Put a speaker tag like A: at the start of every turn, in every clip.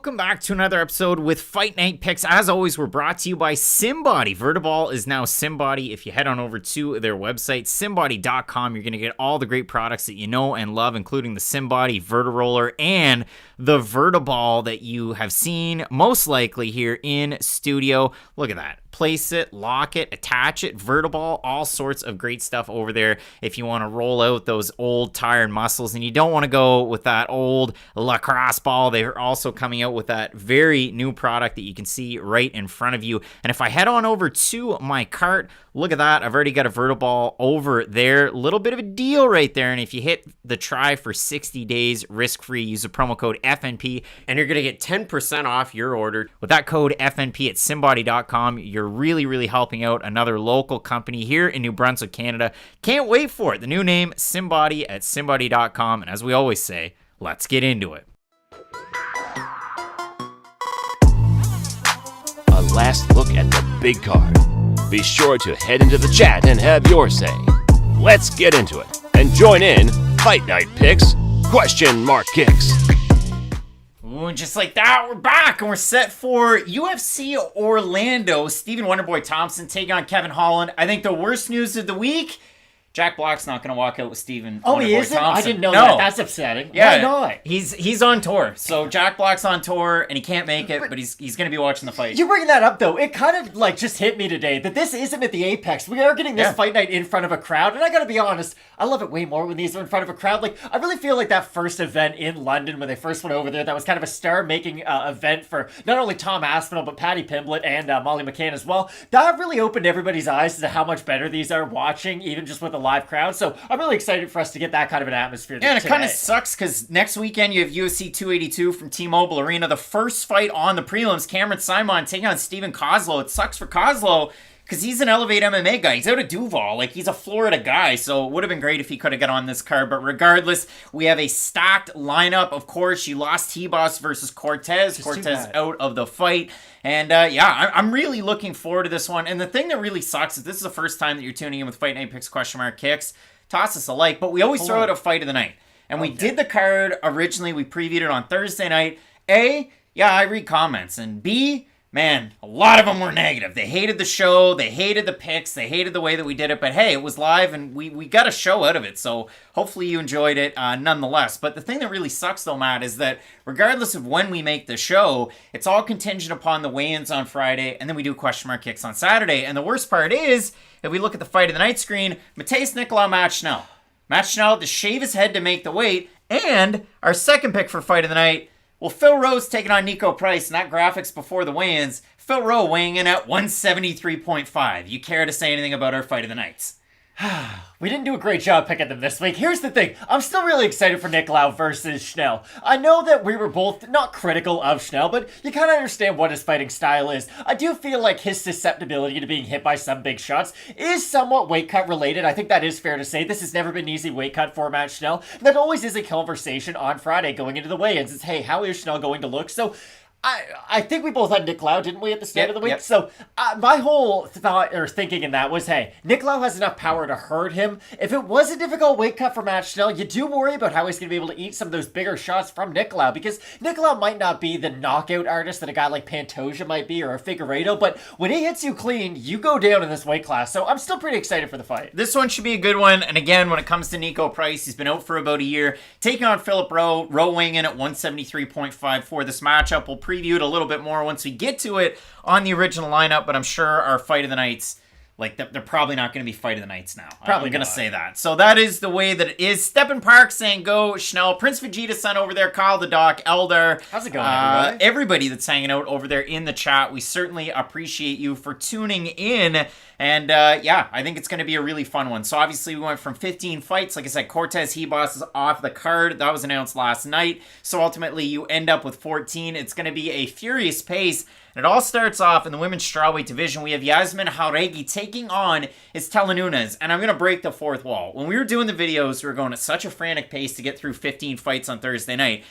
A: welcome back to another episode with Fight Night Picks. As always, we're brought to you by SimBody. Vertiball is now SimBody. If you head on over to their website, simbody.com, you're going to get all the great products that you know and love, including the SimBody Vertiroller and the Vertiball that you have seen most likely here in studio. Look at that. Place it, lock it, attach it, Vertiball, all sorts of great stuff over there if you want to roll out those old tired muscles and you don't want to go with that old lacrosse ball. They're also coming out with that very new product that you can see right in front of you. And if I head on over to my cart, look at that. I've already got a Vertiball over there. Little bit of a deal right there. And if you hit the try for 60 days risk-free, use the promo code FNP and you're going to get 10% off your order. With that code FNP at simbody.com, you're really helping out another local company here in New Brunswick, Canada. Can't wait for it. The new name, SimBody at simbody.com. And as we always say, let's get into it.
B: A last look at the big card. Be sure to head into the chat and have your say. Let's get into it and join in Fight Night Picks Kicks.
A: Ooh, and just like that, we're back and we're set for UFC Orlando. Stephen Wonderboy Thompson taking on Kevin Holland. I think the worst news of the week, Jack Black's not going to walk out with Stephen
C: he isn't? I didn't know that. That's upsetting.
A: Yeah,
C: why not?
A: He's on tour. So Jack Black's on tour and he can't make it, but he's going to be watching the fight.
C: You bringing that up though, it kind of like just hit me today that this isn't at the Apex. We are getting this fight night in front of a crowd, and I got to be honest, I love it way more when these are in front of a crowd. Like I really feel like that first event in London when they first went over there, that was kind of a star-making event for not only Tom Aspinall but Paddy Pimblett and Molly McCann as well. That really opened everybody's eyes to how much better these are watching, even just with a live crowd. So I'm really excited for us to get that kind of an atmosphere.
A: Yeah, and it kind of sucks because next weekend you have UFC 282 from T-Mobile Arena. The first fight on the prelims, Cameron Simon taking on Steven Kozlow. It sucks for Kozlow because he's an Elevate MMA guy. He's out of Duval. Like, he's a Florida guy, so it would have been great if he could have got on this card. But regardless, we have a stacked lineup. Of course, you lost T-Boss versus Cortez. Cortez out of the fight. And, I'm really looking forward to this one. And the thing that really sucks is this is the first time that you're tuning in with Fight Night Picks Kicks. Toss us a like, but we always throw out a fight of the night. And we did the card originally. We previewed it on Thursday night. A, I read comments. And B, man, a lot of them were negative. They hated the show. They hated the picks. They hated the way that we did it. But hey, it was live and we got a show out of it. So hopefully you enjoyed it nonetheless. But the thing that really sucks though, Matt, is that regardless of when we make the show, it's all contingent upon the weigh-ins on Friday. And then we do kicks on Saturday. And the worst part is, if we look at the fight of the night screen, Mateus Nicolau, Matt Schnell. Matt Schnell to shave his head to make the weight. And our second pick for fight of the night, well, Phil Rowe's taking on Niko Price, and that graphics before the weigh-ins. Phil Rowe weighing in at 173.5. You care to say anything about our fight of the nights?
C: We didn't do a great job picking them this week. Here's the thing. I'm still really excited for Nicolau versus Schnell. I know that we were both not critical of Schnell, but you kind of understand what his fighting style is. I do feel like his susceptibility to being hit by some big shots is somewhat weight cut related. I think that is fair to say. This has never been an easy weight cut for Matt Schnell. And that always is a conversation on Friday going into the weigh-ins. It's, hey, how is Schnell going to look? So I think we both had Nicolau, didn't we, at the start of the week? Yep. So my whole thought or thinking in that was, hey, Nicolau has enough power to hurt him. If it was a difficult weight cut for Matt Schnell, you do worry about how he's going to be able to eat some of those bigger shots from Nicolau, because Nicolau might not be the knockout artist that a guy like Pantoja might be or a Figueiredo, but when he hits you clean, you go down in this weight class. So I'm still pretty excited for the fight.
A: This one should be a good one. And again, when it comes to Niko Price, he's been out for about a year. Taking on Philip Rowe. Rowe weighing in at 173.5 for this matchup. We'll preview it a little bit more once we get to it on the original lineup, but I'm sure our fight of the nights, like, they're probably not going to be fight of the nights now.
C: Probably
A: I'm going to say that. So that is the way that it is. Steppen Park saying go Schnell. Prince Vegeta's son over there. Kyle the Doc. Eldar.
C: How's it going, everybody?
A: Everybody that's hanging out over there in the chat. We certainly appreciate you for tuning in. And I think it's going to be a really fun one. So obviously we went from 15 fights. Like I said, Cortez Hebos is off the card. That was announced last night. So ultimately you end up with 14. It's going to be a furious pace. And it all starts off in the women's strawweight division. We have Yazmin Jauregui taking on Istela Nunes. And I'm going to break the fourth wall. When we were doing the videos, we were going at such a frantic pace to get through 15 fights on Thursday night.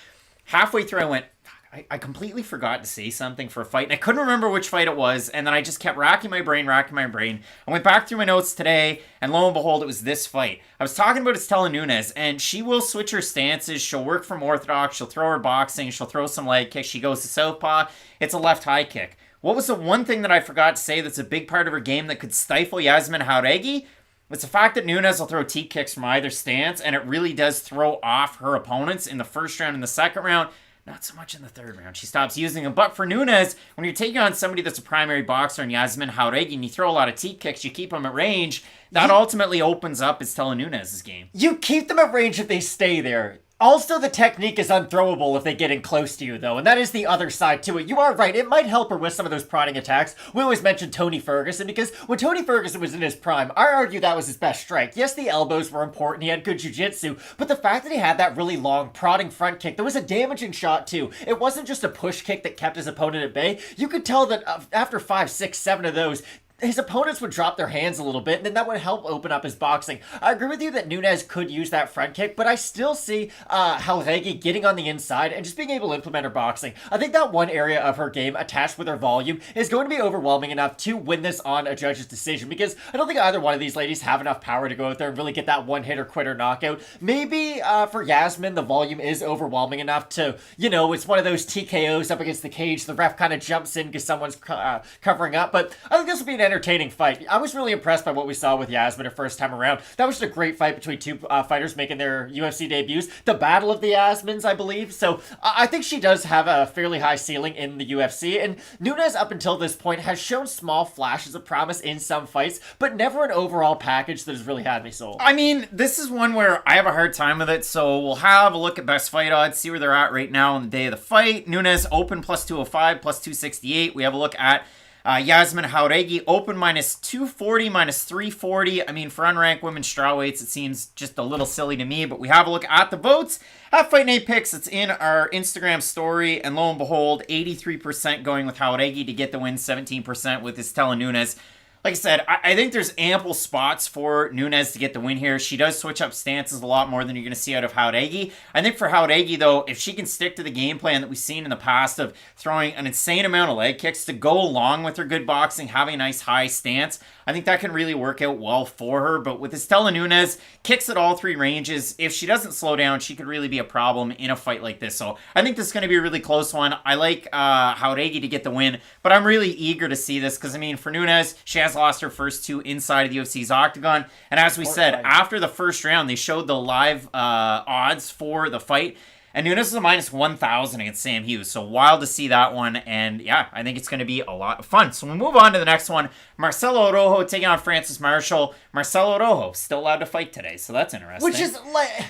A: Halfway through, I went, I completely forgot to say something for a fight, and I couldn't remember which fight it was, and then I just kept racking my brain. I went back through my notes today, and lo and behold, it was this fight. I was talking about Istela Nunes, and she will switch her stances. She'll work from orthodox. She'll throw her boxing. She'll throw some leg kicks. She goes to southpaw. It's a left high kick. What was the one thing that I forgot to say that's a big part of her game that could stifle Yazmin Jauregui? It's the fact that Nunes will throw T kicks from either stance, and it really does throw off her opponents in the first round and the second round. Not so much in the third round. She stops using them. But for Nunes, when you're taking on somebody that's a primary boxer in Yazmin Jauregui and you throw a lot of T kicks, you keep them at range, that ultimately opens up Istela Nunes' game.
C: You keep them at range if they stay there. Also, the technique is unthrowable if they get in close to you, though, and that is the other side to it. You are right, it might help her with some of those prodding attacks. We always mention Tony Ferguson, because when Tony Ferguson was in his prime, I argue that was his best strike. Yes, the elbows were important, he had good jiu-jitsu, but the fact that he had that really long prodding front kick, that was a damaging shot, too. It wasn't just a push kick that kept his opponent at bay. You could tell that after 5, 6, 7 of those, his opponents would drop their hands a little bit, and then that would help open up his boxing. I agree with you that Nunes could use that front kick, but I still see Jauregui getting on the inside and just being able to implement her boxing. I think that one area of her game, attached with her volume, is going to be overwhelming enough to win this on a judge's decision, because I don't think either one of these ladies have enough power to go out there and really get that one-hitter-quitter knockout. Maybe for Yazmin, the volume is overwhelming enough to, it's one of those TKOs up against the cage, the ref kind of jumps in because someone's covering up, but I think this will be an entertaining fight. I was really impressed by what we saw with Yazmin her first time around. That was just a great fight between two fighters making their UFC debuts. The battle of the Yazmins, I believe. So I think she does have a fairly high ceiling in the UFC, and Nunes up until this point has shown small flashes of promise in some fights, but never an overall package that has really had me sold.
A: I mean, this is one where I have a hard time with it, so we'll have a look at best fight odds, see where they're at right now on the day of the fight. Nunes open plus 205, plus 268. We have a look at Yazmin Jauregui, open minus 240, minus 340. I mean, for unranked women's strawweights, it seems just a little silly to me, but we have a look at the votes. At Fight Night Picks, it's in our Instagram story, and lo and behold, 83% going with Jauregui to get the win, 17% with Istela Nunes. Like I said, I think there's ample spots for Nunes to get the win here. She does switch up stances a lot more than you're going to see out of Jauregui. I think for Jauregui, though, if she can stick to the game plan that we've seen in the past of throwing an insane amount of leg kicks to go along with her good boxing, having a nice high stance, I think that can really work out well for her. But with Istela Nunes, kicks at all three ranges. If she doesn't slow down, she could really be a problem in a fight like this. So I think this is going to be a really close one. I like Jauregui to get the win, but I'm really eager to see this because, I mean, for Nunes, she has lost her first two inside of the UFC's octagon. And as we said, after the first round, they showed the live odds for the fight. And Nunes is a minus 1,000 against Sam Hughes. So wild to see that one. And yeah, I think it's going to be a lot of fun. So we'll move on to the next one. Marcelo Rojo taking on Francis Marshall. Marcelo Rojo still allowed to fight today. So that's interesting.
C: Which is like...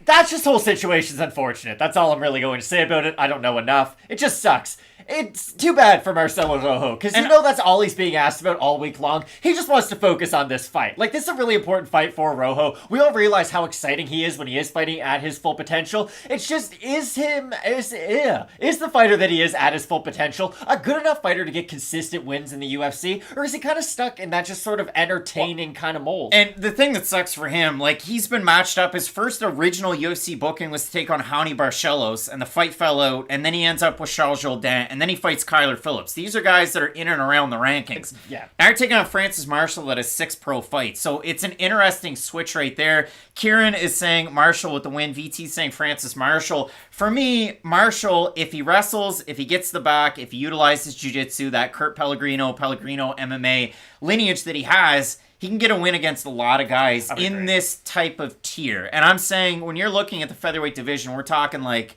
C: That's just whole situation's unfortunate. That's all I'm really going to say about it. I don't know enough. It just sucks. It's too bad for Marcelo Rojo, because that's all he's being asked about all week long. He just wants to focus on this fight. Like, this is a really important fight for Rojo. We all realize how exciting he is when he is fighting at his full potential. It's just, is the fighter that he is at his full potential a good enough fighter to get consistent wins in the UFC? Or is he kind of stuck in that just sort of entertaining kind of mold?
A: And the thing that sucks for him, like, he's been matched up. His first original UFC booking was to take on Raoni Barcelos, and the fight fell out, and then he ends up with Charles Jourdain, and then he fights Kyler Phillips. These are guys that are in and around the rankings.
C: Yeah.
A: Now you're taking on Francis Marshall that has 6 pro fights. So it's an interesting switch right there. Kieran is saying Marshall with the win. VT saying Francis Marshall. For me, Marshall, if he wrestles, if he gets the back, if he utilizes jiu-jitsu, that Kurt Pellegrino MMA lineage that he has, he can get a win against a lot of guys in this type of tier. And I'm saying when you're looking at the featherweight division, we're talking like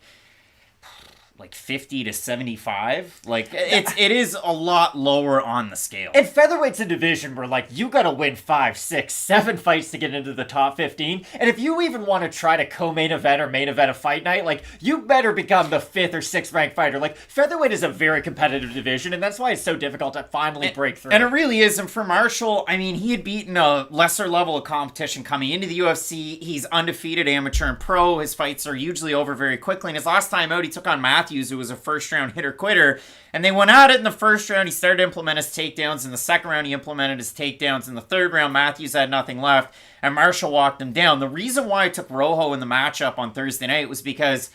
A: 50 to 75. Like, it is a lot lower on the scale.
C: And featherweight's a division where, like, you gotta win 5, 6, 7 fights to get into the top 15. And if you even want to try to co-main event or main event a fight night, like, you better become the 5th or 6th ranked fighter. Like, featherweight is a very competitive division, and that's why it's so difficult to finally break through.
A: And it really is. And for Marshall, I mean, he had beaten a lesser level of competition coming into the UFC. He's undefeated amateur and pro. His fights are usually over very quickly. And his last time out, he took on Matthews, who was a first-round hitter-quitter, and they went at it in the first round. He started to implement his takedowns. In the second round, he implemented his takedowns. In the third round, Matthews had nothing left, and Marshall walked him down. The reason why I took Rojo in the matchup on Thursday night was because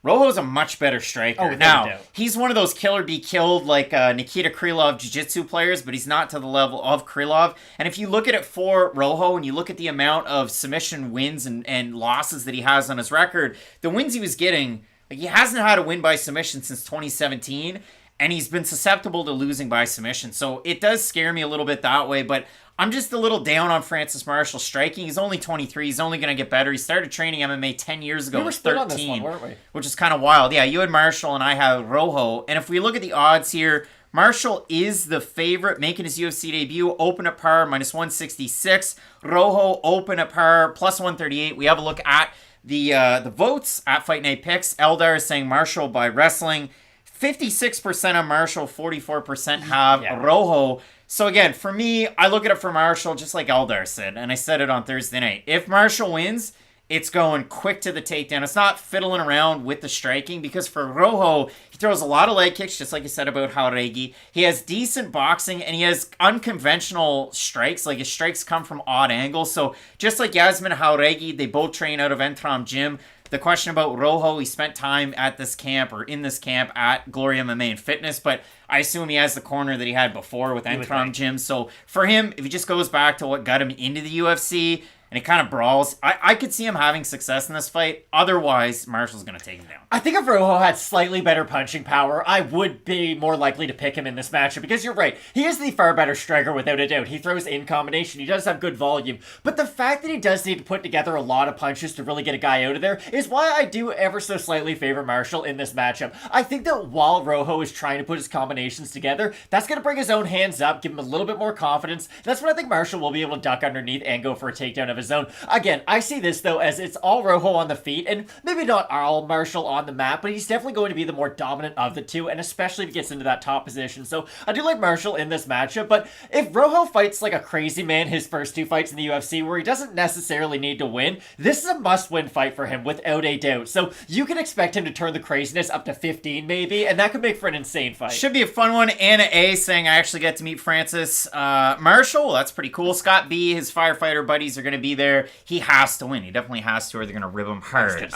A: Rojo's a much better striker.
C: Oh, without a
A: now,
C: doubt.
A: he's one of those kill or be killed like Nikita Krylov jiu-jitsu players, but he's not to the level of Krylov. And if you look at it for Rojo and you look at the amount of submission wins and losses that he has on his record, the wins he was getting, like, he hasn't had a win by submission since 2017, and he's been susceptible to losing by submission. So it does scare me a little bit that way, but I'm just a little down on Francis Marshall striking. He's only 23. He's only going to get better. He started training MMA 10 years ago.
C: We were split on this one, weren't we?
A: Which is kind of wild. Yeah, you had Marshall and I had Rojo. And if we look at the odds here, Marshall is the favorite making his UFC debut. Open at par, minus 166. Rojo, open at par, plus 138. We have a look at the votes at Fight Night Picks. Eldar is saying Marshall by wrestling. 56% on Marshall, 44% have Rojo. So again, for me, I look at it for Marshall just like Eldar said, and I said it on Thursday night. If Marshall wins, it's going quick to the takedown. It's not fiddling around with the striking, because for Rojo, he throws a lot of leg kicks, just like you said about Jauregui. He has decent boxing, and he has unconventional strikes. Like, his strikes come from odd angles. So just like Yazmin and Jauregui, they both train out of Entram Gym. The question about Rojo, he spent time at this camp or in this camp at Glory MMA and Fitness, but I assume he has the corner that he had before with Entram Gym. So for him, if he just goes back to what got him into the UFC and it kind of brawls, I could see him having success in this fight. Otherwise, Marshall's going to take him down.
C: I think if Rojo had slightly better punching power, I would be more likely to pick him in this matchup, because you're right. He is the far better striker without a doubt. He throws in combination. He does have good volume. But the fact that he does need to put together a lot of punches to really get a guy out of there is why I do ever so slightly favor Marshall in this matchup. I think that while Rojo is trying to put his combinations together, that's going to bring his own hands up, give him a little bit more confidence. That's when I think Marshall will be able to duck underneath and go for a takedown of his own. Again, I see this, though, as it's all Rojo on the feet, and maybe not all Marshall on the mat, but he's definitely going to be the more dominant of the two, and especially if he gets into that top position. So I do like Marshall in this matchup, but if Rojo fights like a crazy man his first two fights in the UFC where he doesn't necessarily need to win, this is a must-win fight for him without a doubt. So you can expect him to turn the craziness up to 15 maybe, and that could make for an insane fight.
A: Should be a fun one. Anna A saying I actually get to meet Francis Marshall. Well, that's pretty cool. Scott B, his firefighter buddies are going to be there. He has to win. He definitely has to, or they're going to rib him hard.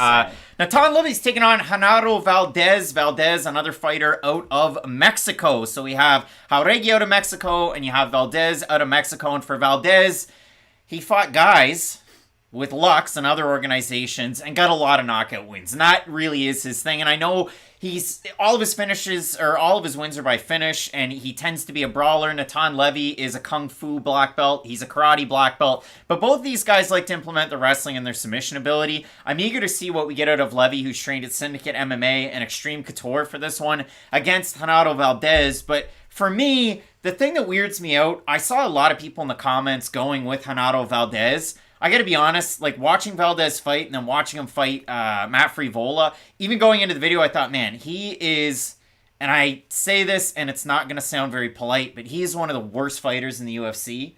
A: Natan Levy's taking on Genaro Valdez. Valdez, another fighter out of Mexico. So we have Jauregui out of Mexico, and you have Valdez out of Mexico. And for Valdez, he fought guys with Lux and other organizations and got a lot of knockout wins. And that really is his thing. And I know all of his wins are by finish, and he tends to be a brawler. Natan Levy is a kung fu black belt. He's a karate black belt. But both of these guys like to implement the wrestling and their submission ability. I'm eager to see what we get out of Levy, who's trained at Syndicate MMA and Extreme Couture for this one, against Genaro Valdez. But for me, the thing that weirds me out, I saw a lot of people in the comments going with Genaro Valdez. I gotta be honest, like, watching Valdez fight and then watching him fight Matt Frivola, even going into the video, I thought, man, he is, and I say this and it's not gonna sound very polite, but he is one of the worst fighters in the UFC.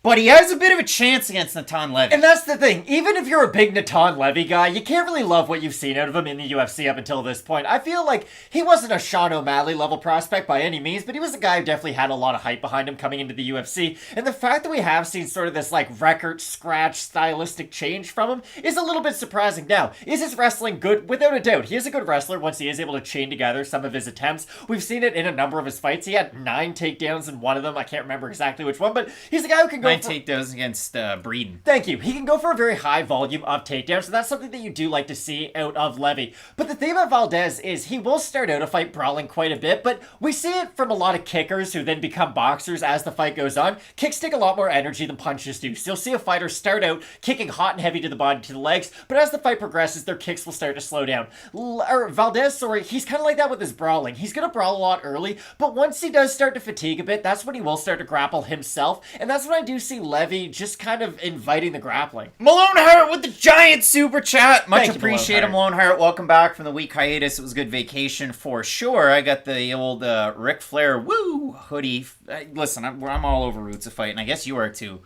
A: But he has a bit of a chance against Natan Levy.
C: And that's the thing. Even if you're a big Natan Levy guy, you can't really love what you've seen out of him in the UFC up until this point. I feel like he wasn't a Sean O'Malley level prospect by any means, but he was a guy who definitely had a lot of hype behind him coming into the UFC. And the fact that we have seen sort of this like record scratch stylistic change from him is a little bit surprising. Now, is his wrestling good? Without a doubt. He is a good wrestler once he is able to chain together some of his attempts. We've seen it in a number of his fights. He had 9 takedowns in one of them. I can't remember exactly which one, but he's a guy who can go
A: takedowns against Breeden.
C: Thank you. He can go for a very high volume of takedowns, so that's something that you do like to see out of Levy. But the thing about Valdez is he will start out a fight brawling quite a bit, but we see it from a lot of kickers who then become boxers as the fight goes on. Kicks take a lot more energy than punches do. So you'll see a fighter start out kicking hot and heavy to the body, to the legs, but as the fight progresses, their kicks will start to slow down. Valdez, he's kind of like that with his brawling. He's going to brawl a lot early, but once he does start to fatigue a bit, that's when he will start to grapple himself, and that's when I do see Levy just kind of inviting the grappling.
A: Malone Hart with the giant super chat. Much appreciated,
C: Malone
A: Malone Hart. Welcome back from the week hiatus. It was a good vacation for sure. I got the old Ric Flair hoodie. Listen, I'm all over Roots of Fight, and I guess you are too.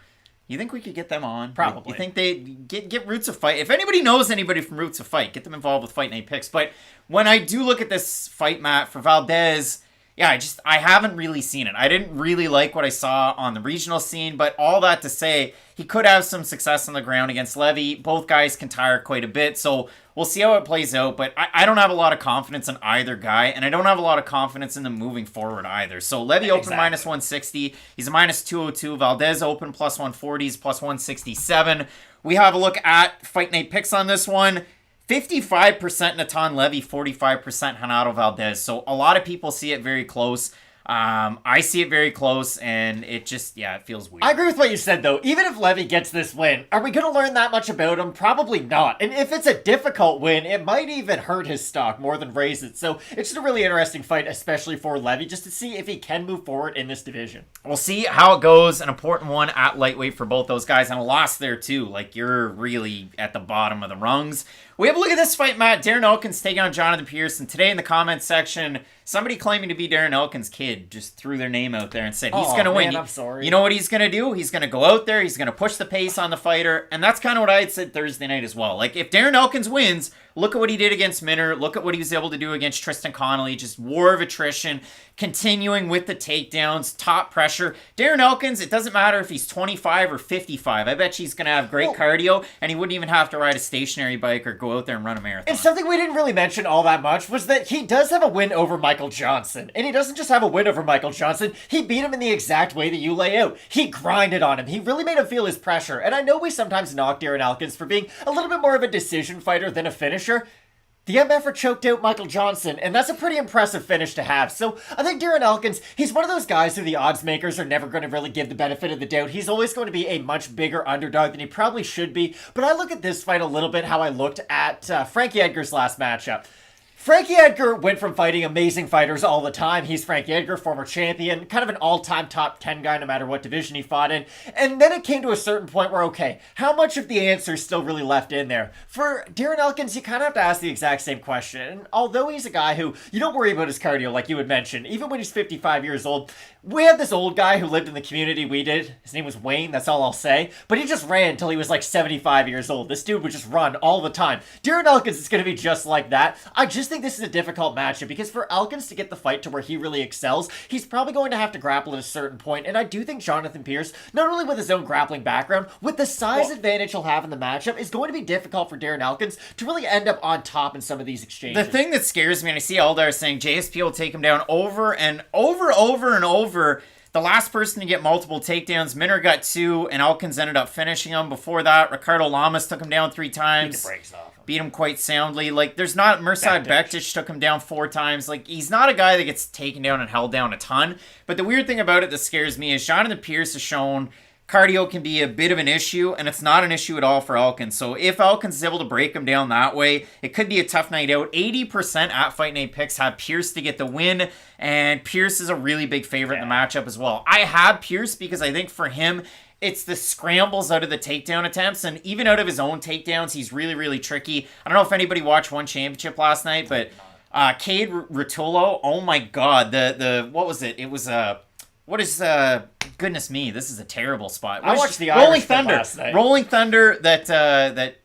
A: You think we could get them on?
C: Probably.
A: You think they get Roots of Fight? If anybody knows anybody from Roots of Fight, get them involved with Fight Night Picks. But when I do look at this fight, Matt, for Valdez, yeah, I haven't really seen it. I didn't really like what I saw on the regional scene, but all that to say, he could have some success on the ground against Levy. Both guys can tire quite a bit, so we'll see how it plays out, but I don't have a lot of confidence in either guy, and I don't have a lot of confidence in them moving forward either. So Levy open minus 160, he's a minus 202, Valdez open plus 140, he's plus 167. We have a look at Fight Night picks on this one. 55% Natan Levy, 45% Genaro Valdez. So a lot of people see it very close. I see it very close, and it just, it feels weird.
C: I agree with what you said, though. Even if Levy gets this win, are we going to learn that much about him? Probably not. And if it's a difficult win, it might even hurt his stock more than raise it. So it's just a really interesting fight, especially for Levy, just to see if he can move forward in this division.
A: We'll see how it goes. An important one at lightweight for both those guys, and a loss there, too. Like, you're really at the bottom of the rungs. We have a look at this fight, Matt. Darren Elkins taking on Jonathan Pearce, and today in the comments section, somebody claiming to be Darren Elkins' kid just threw their name out there and said he's going to win.
C: I'm sorry.
A: You know what he's going to do? He's going to go out there, he's going to push the pace on the fighter, and that's kind of what I had said Thursday night as well. Like, if Darren Elkins wins, look at what he did against Minner, look at what he was able to do against Tristan Connolly, just war of attrition, continuing with the takedowns, top pressure. Darren Elkins, it doesn't matter if he's 25 or 55. I bet he's going to have great cardio, and he wouldn't even have to ride a stationary bike or go out there and run a marathon.
C: And something we didn't really mention all that much was that he does have a win over Michael Johnson. And he doesn't just have a win over Michael Johnson, he beat him in the exact way that you lay out. He grinded on him. He really made him feel his pressure. And I know we sometimes knock Darren Elkins for being a little bit more of a decision fighter than a finisher. The MFer choked out Michael Johnson, and that's a pretty impressive finish to have. So I think Darren Elkins, he's one of those guys who the odds makers are never going to really give the benefit of the doubt. He's always going to be a much bigger underdog than he probably should be. But I look at this fight a little bit how I looked at Frankie Edgar's last matchup. Frankie Edgar went from fighting amazing fighters all the time. He's Frankie Edgar, former champion, kind of an all-time top 10 guy no matter what division he fought in. And then it came to a certain point where, okay, how much of the answer is still really left in there? For Darren Elkins, you kind of have to ask the exact same question. And although he's a guy who, you don't worry about his cardio like you had mentioned, even when he's 55 years old, we had this old guy who lived in the community we did. His name was Wayne, that's all I'll say. But he just ran until he was like 75 years old. This dude would just run all the time. Darren Elkins is going to be just like that. I just think this is a difficult matchup because for Elkins to get the fight to where he really excels, he's probably going to have to grapple at a certain point. And I do think Jonathan Pearce, not only with his own grappling background, with the size advantage he'll have in the matchup, is going to be difficult for Darren Elkins to really end up on top in some of these exchanges.
A: The thing that scares me, and I see Aldar saying JSP will take him down over and over. The last person to get multiple takedowns, Minner got 2, and Elkins ended up finishing him. Before that, Ricardo Lamas took him down 3 times. Beat him quite soundly. Like, there's not... Mirsad Bektic took him down 4 times. Like, he's not a guy that gets taken down and held down a ton. But the weird thing about it that scares me is Jonathan Pearce has shown cardio can be a bit of an issue, and it's not an issue at all for Elkins. So if Elkins is able to break him down that way, it could be a tough night out. 80% at Fight Night picks have Pearce to get the win, and Pearce is a really big favorite in the matchup as well. I have Pearce because I think for him, it's the scrambles out of the takedown attempts, and even out of his own takedowns, he's really, really tricky. I don't know if anybody watched One Championship last night, but Cade Rutolo, oh my god, what was it? It was goodness me, this is a terrible spot.
C: I watched the Rolling
A: Thunder
C: last night.
A: Rolling Thunder that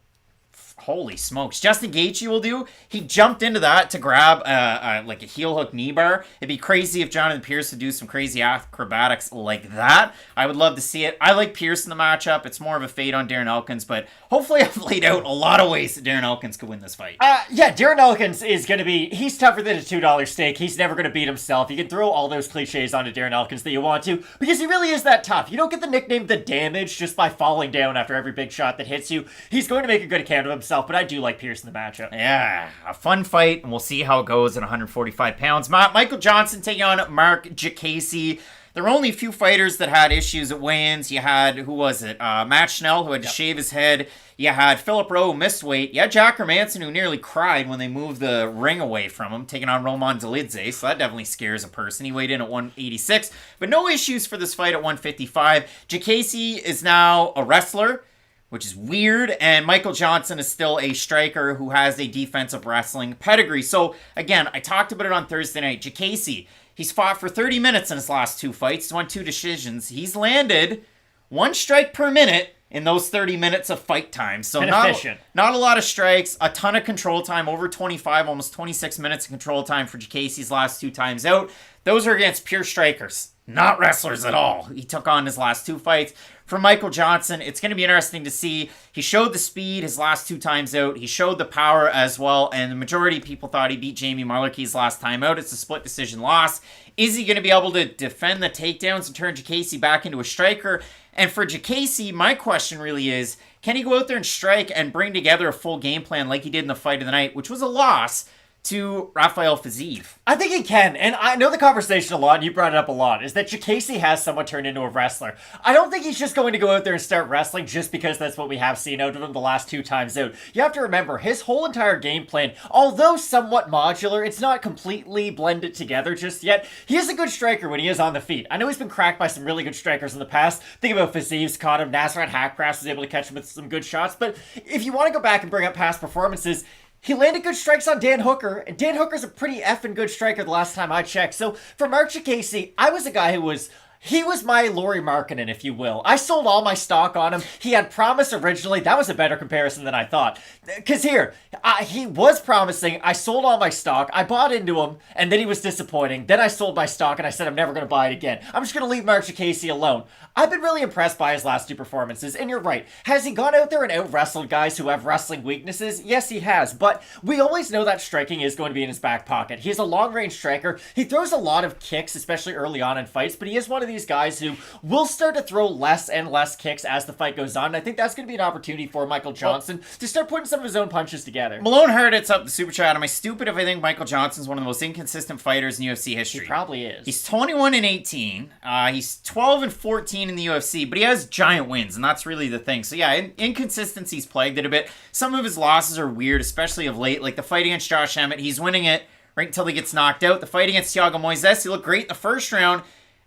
A: holy smokes, Justin Gaethje will do. He jumped into that to grab like a heel hook knee bar. It'd be crazy if Jonathan Pearce would do some crazy acrobatics like that. I would love to see it. I like Pearce in the matchup. It's more of a fade on Darren Elkins, but hopefully I've laid out a lot of ways that Darren Elkins could win this fight.
C: Yeah, Darren Elkins is going to be... He's tougher than a $2 steak. He's never going to beat himself. You can throw all those cliches onto Darren Elkins that you want to, because he really is that tough. You don't get the nickname The Damage just by falling down after every big shot that hits you. He's going to make a good account of himself, but I do like Pearce in the matchup.
A: Yeah, a fun fight, and we'll see how it goes at 145 pounds. Michael Johnson taking on Marc Diakiese. There were only a few fighters that had issues at weigh-ins. You had, who was it? Matt Schnell, who had to shave his head. You had Philip Rowe, who missed weight. You had Jack Hermanson, who nearly cried when they moved the ring away from him, taking on Roman Dolidze, so that definitely scares a person. He weighed in at 186, but no issues for this fight at 155. Diakiese is now a wrestler, which is weird, and Michael Johnson is still a striker who has a defensive wrestling pedigree. So, again, I talked about it on Thursday night. Diakiese, he's fought for 30 minutes in his last 2 fights. He's won 2 decisions. He's landed 1 strike per minute in those 30 minutes of fight time. So
C: Been
A: not
C: efficient.
A: a lot of strikes, a ton of control time, over 25, almost 26 minutes of control time for Diakiese's last 2 times out. Those are against pure strikers, not wrestlers at all. He took on his last 2 fights. For Michael Johnson, it's going to be interesting to see. He showed the speed his last 2 times out. He showed the power as well, and the majority of people thought he beat Jamie Mullarkey's last time out. It's a split decision loss. Is he going to be able to defend the takedowns and turn Diakiese back into a striker? And for Diakiese, my question really is, can he go out there and strike and bring together a full game plan like he did in the fight of the night, which was a loss to Rafael Fiziev?
C: I think he can, and I know the conversation a lot, and you brought it up a lot, is that Diakiese has somewhat turned into a wrestler. I don't think he's just going to go out there and start wrestling just because that's what we have seen out of him the last 2 times out. You have to remember, his whole entire game plan, although somewhat modular, it's not completely blended together just yet. He is a good striker when he is on the feet. I know he's been cracked by some really good strikers in the past. Think about Fiziev's caught him, Nasrat Hakparas was able to catch him with some good shots, but if you want to go back and bring up past performances, he landed good strikes on Dan Hooker, and Dan Hooker's a pretty effing good striker the last time I checked. So for Marc Diakiese, I was a guy who was... He was my Laurie Markkinen, if you will. I sold all my stock on him. He had promise originally. That was a better comparison than I thought. Because here, he was promising. I sold all my stock. I bought into him, and then he was disappointing. Then I sold my stock, and I said I'm never going to buy it again. I'm just going to leave Marc Diakiese alone. I've been really impressed by his last 2 performances, and you're right. Has he gone out there and out-wrestled guys who have wrestling weaknesses? Yes, he has, but we always know that striking is going to be in his back pocket. He's a long-range striker. He throws a lot of kicks, especially early on in fights, but he is one of these guys who will start to throw less and less kicks as the fight goes on. And I think that's going to be an opportunity for Michael Johnson to start putting some of his own punches together.
A: Malone Hardit's up the super chat. Am I stupid if I think Michael Johnson's one of the most inconsistent fighters in UFC history?
C: He probably is.
A: He's 21-18. He's 12-14 in the UFC, but he has giant wins, and that's really the thing. So yeah, inconsistency's plagued it a bit. Some of his losses are weird, especially of late. Like the fight against Josh Emmett, he's winning it right until he gets knocked out. The fight against Thiago Moises, he looked great in the first round,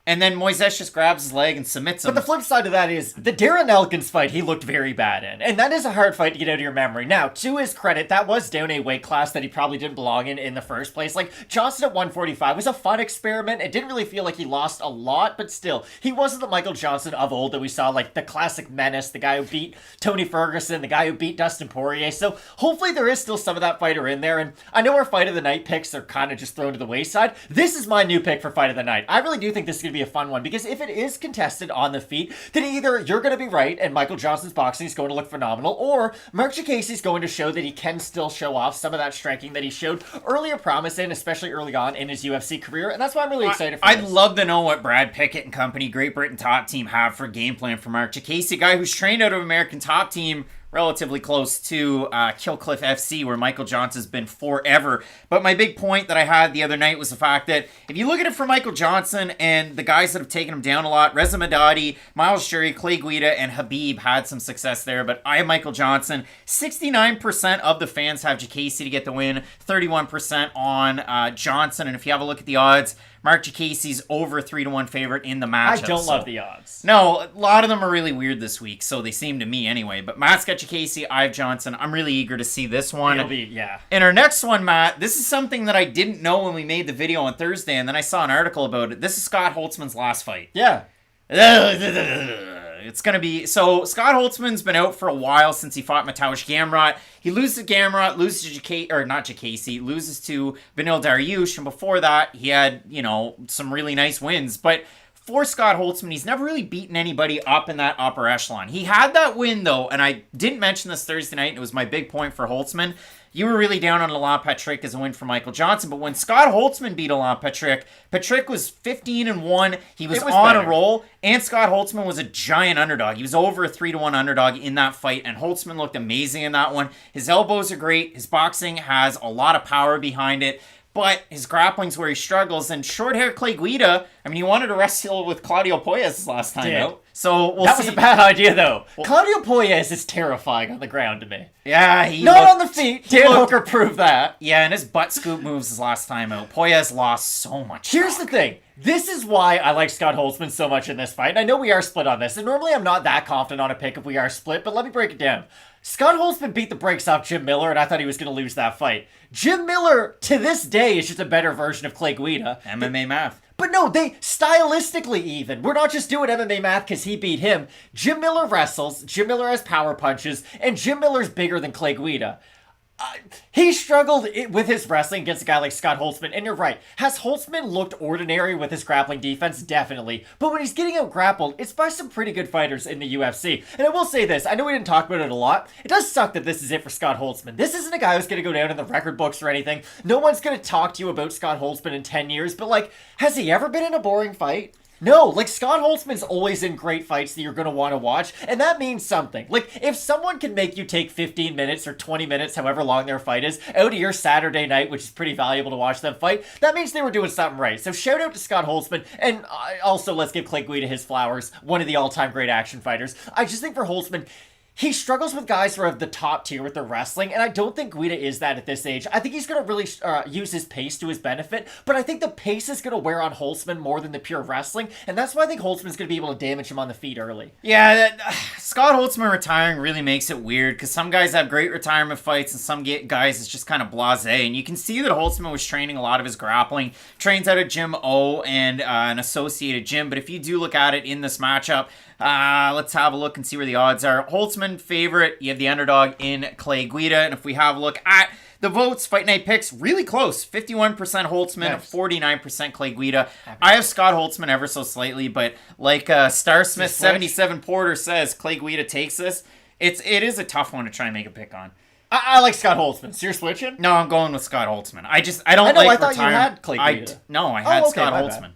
A: and then Moises just grabs his leg and submits him.
C: But the flip side of that is, the Darren Elkins fight, he looked very bad in. And that is a hard fight to get out of your memory. Now, to his credit, that was down a weight class that he probably didn't belong in the first place. Like, Johnson at 145 was a fun experiment. It didn't really feel like he lost a lot, but still, he wasn't the Michael Johnson of old that we saw, like the classic menace, the guy who beat Tony Ferguson, the guy who beat Dustin Poirier. So, hopefully there is still some of that fighter in there. And I know our fight of the night picks are kind of just thrown to the wayside. This is my new pick for fight of the night. I really do think this is going to be a fun one, because if it is contested on the feet, then either you're going to be right and Michael Johnson's boxing is going to look phenomenal, or Marc Diakiese is going to show that he can still show off some of that striking that he showed earlier promise in, especially early on in his UFC career, and that's why I'm really excited for
A: I'd
C: this.
A: love to know what Brad Pickett and company, Great Britain Top Team, have for game plan for Marc Diakiese, a guy who's trained out of American Top Team, relatively close to Killcliff FC, where Michael Johnson's been forever. But my big point that I had the other night was the fact that if you look at it for Michael Johnson and the guys that have taken him down a lot, Reza Madadi, Miles Jury, Clay Guida, and Habib had some success there, but I have Michael Johnson. 69% of the fans have Diakiese to get the win, 31% on Johnson, and if you have a look at the odds, Marc Diakiese's over 3-1 favorite in the matchup.
C: I don't love the odds.
A: No, a lot of them are really weird this week, so they seem to me anyway. But Matt's got Diakiese, I have Johnson. I'm really eager to see this one.
C: It'll be, yeah.
A: And our next one, Matt, this is something that I didn't know when we made the video on Thursday, and then I saw an article about it. This is Scott Holtzman's last fight.
C: Yeah.
A: It's going to be... So, Scott Holtzman's been out for a while since he fought Mateusz Gamrot. He loses to Gamrot, loses to Diakiese, loses to Beneil Dariush, and before that, he had, some really nice wins. But for Scott Holtzman, he's never really beaten anybody up in that upper echelon. He had that win, though, and I didn't mention this Thursday night, and it was my big point for Holtzman. You were really down on Alain Patrick as a win for Michael Johnson, but when Scott Holtzman beat Alain Patrick, Patrick was 15-1. He was on
C: better.
A: a roll, and Scott Holtzman was a giant underdog. He was over a 3-1 underdog in that fight, and Holtzman looked amazing in that one. His elbows are great. His boxing has a lot of power behind it, but his grappling's where he struggles. And short hair Clay Guida, he wanted to wrestle with Claudio Poyes last time out. So
C: that was a bad idea, though. Claudio Poyes is terrifying on the ground to me.
A: Yeah,
C: Not on the feet. Dan Hooker proved that.
A: Yeah, and his butt scoop moves his last time out. Poyes lost so much.
C: Here's the thing. This is why I like Scott Holtzman so much in this fight. And I know we are split on this, and normally I'm not that confident on a pick if we are split, but let me break it down. Scott Holtzman beat the brakes off Jim Miller, and I thought he was going to lose that fight. Jim Miller, to this day, is just a better version of Clay Guida.
A: MMA math.
C: But no, they stylistically even. We're not just doing MMA math because he beat him. Jim Miller wrestles, Jim Miller has power punches, and Jim Miller's bigger than Clay Guida. He struggled with his wrestling against a guy like Scott Holtzman, and you're right. Has Holtzman looked ordinary with his grappling defense? Definitely. But when he's getting out grappled, it's by some pretty good fighters in the UFC. And I will say this, I know we didn't talk about it a lot. It does suck that this is it for Scott Holtzman. This isn't a guy who's going to go down in the record books or anything. No one's going to talk to you about Scott Holtzman in 10 years, but like, has he ever been in a boring fight? No, like Scott Holtzman's always in great fights that you're going to want to watch, and that means something. Like, if someone can make you take 15 minutes or 20 minutes, however long their fight is, out of your Saturday night, which is pretty valuable to watch them fight, that means they were doing something right. So shout out to Scott Holtzman, and also let's give Clay Guida his flowers, one of the all-time great action fighters. I just think for Holtzman, he struggles with guys who are of the top tier with their wrestling, and I don't think Guida is that at this age. I think he's going to really use his pace to his benefit, but I think the pace is going to wear on Holtzman more than the pure wrestling, and that's why I think Holtzman's going to be able to damage him on the feet early.
A: Yeah, Scott Holtzman retiring really makes it weird, because some guys have great retirement fights, and some guys it's just kind of blasé, and you can see that Holtzman was training a lot of his grappling, trains out of Gym O and an associated gym, but if you do look at it in this matchup, let's have a look and see where the odds are. Holtzman favorite, you have the underdog in Clay Guida, and if we have a look at the votes, Fight Night picks, really close. 51% Holtzman, nice. 49% Clay Guida. I have Scott Holtzman ever so slightly, but like Starsmith 77 Porter says, Clay Guida takes this. It is a tough one to try and make a pick on.
C: I like Scott Holtzman. So you're switching?
A: No, I'm going with Scott Holtzman. I don't like
C: I thought you had Clay Guida.
A: I had Scott Holtzman.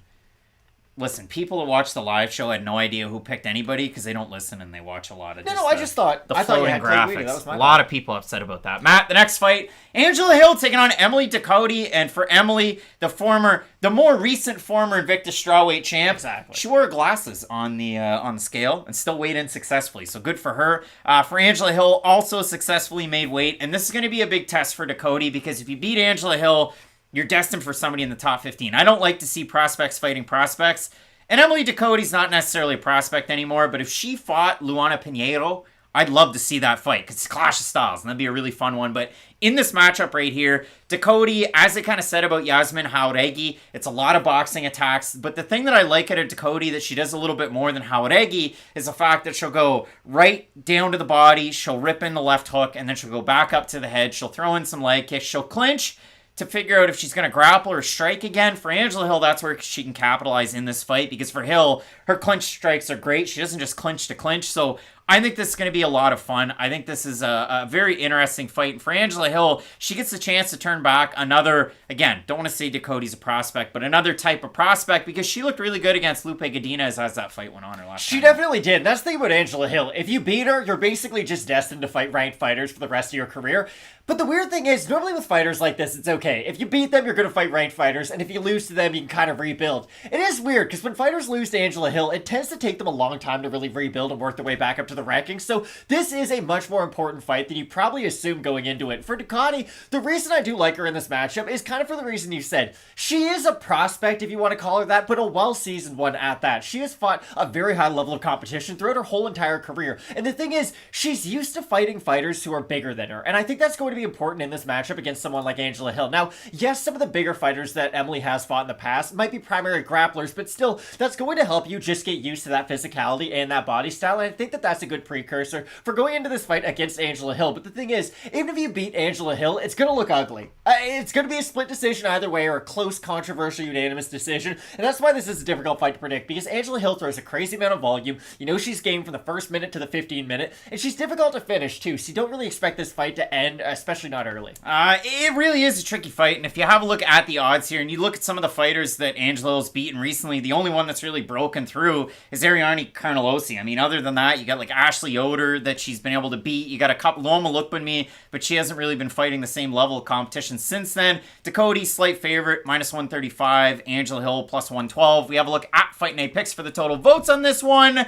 A: Listen, people that watch the live show had no idea who picked anybody because they don't listen and they watch a lot of
C: I just thought
A: the
C: I thought you
A: floating
C: had Clay
A: graphics.
C: Guida. That was my
A: a lot of people upset about that. Matt, the next fight, Angela Hill taking on Emily Ducote, and for Emily, the more recent former Invictus strawweight champ,
C: exactly.
A: She wore her glasses on the scale and still weighed in successfully, so good for her. For Angela Hill, also successfully made weight, and this is going to be a big test for Ducote because if you beat Angela Hill, you're destined for somebody in the top 15. I don't like to see prospects fighting prospects. And Emily Ducote's not necessarily a prospect anymore, but if she fought Luana Pinheiro, I'd love to see that fight because it's a clash of styles, and that'd be a really fun one. But in this matchup right here, Ducote, as I kind of said about Yazmin Jauregui, it's a lot of boxing attacks. But the thing that I like at a Ducote that she does a little bit more than Jauregui is the fact that she'll go right down to the body, she'll rip in the left hook, and then she'll go back up to the head. She'll throw in some leg kicks, she'll clinch to figure out if she's going to grapple or strike again. For Angela Hill, that's where she can capitalize in this fight because for Hill, her clinch strikes are great. She doesn't just clinch to clinch. So I think this is going to be a lot of fun. I think this is a very interesting fight. And for Angela Hill, she gets the chance to turn back another, again, don't want to say Ducote's a prospect, but another type of prospect because she looked really good against Lupe Godinez as that fight went on her last time.
C: She definitely did. That's the thing about Angela Hill. If you beat her, you're basically just destined to fight ranked fighters for the rest of your career. But the weird thing is, normally with fighters like this, it's okay. If you beat them, you're going to fight ranked fighters, and if you lose to them, you can kind of rebuild. It is weird, because when fighters lose to Angela Hill, it tends to take them a long time to really rebuild and work their way back up to the rankings, so this is a much more important fight than you probably assumed going into it. For Ducote, the reason I do like her in this matchup is kind of for the reason you said. She is a prospect, if you want to call her that, but a well-seasoned one at that. She has fought a very high level of competition throughout her whole entire career, and the thing is, she's used to fighting fighters who are bigger than her, and I think that's going to be important in this matchup against someone like Angela Hill. Now, yes, some of the bigger fighters that Emily has fought in the past might be primary grapplers, but still, that's going to help you just get used to that physicality and that body style, and I think that that's a good precursor for going into this fight against Angela Hill. But the thing is, even if you beat Angela Hill, it's going to look ugly. It's going to be a split decision either way or a close, controversial, unanimous decision, and that's why this is a difficult fight to predict, because Angela Hill throws a crazy amount of volume. You know she's game from the first minute to the 15 minute, and she's difficult to finish too, so you don't really expect this fight to end, especially not early.
A: It really is a tricky fight, and if you have a look at the odds here, and you look at some of the fighters that Angela's beaten recently, the only one that's really broken through is Ariane Carnelosi. I mean, other than that, you got like Ashley Yoder that she's been able to beat. You got a couple, Loma Lookboonmee, but she hasn't really been fighting the same level of competition since then. Ducote, slight favorite, minus 135. Angela Hill, plus 112. We have a look at Fight Night picks for the total votes on this one.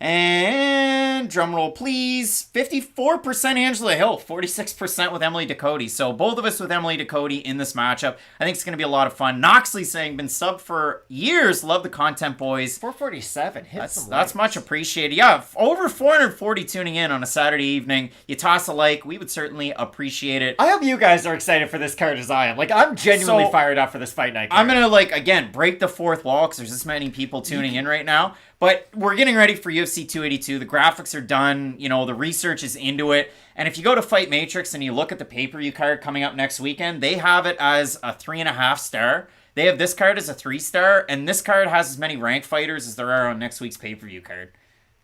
A: And drumroll, please. 54% Angela Hill, 46% with Emily Ducote. So both of us with Emily Ducote in this matchup. I think it's going to be a lot of fun. Noxley saying, been subbed for years. Love the content, boys.
C: 447.
A: That's much appreciated. Yeah, over 440 tuning in on a Saturday evening. You toss a like. We would certainly appreciate it.
C: I hope you guys are excited for this card as I am. Like, I'm genuinely fired up for this fight night card.
A: I'm going to, again, break the fourth wall because there's this many people tuning in right now. But we're getting ready for UFC 282. The graphics are done. The research is into it. And if you go to Fight Matrix and you look at the pay-per-view card coming up next weekend, they have it as a 3.5 star. They have this card as a 3 star. And this card has as many ranked fighters as there are on next week's pay-per-view card.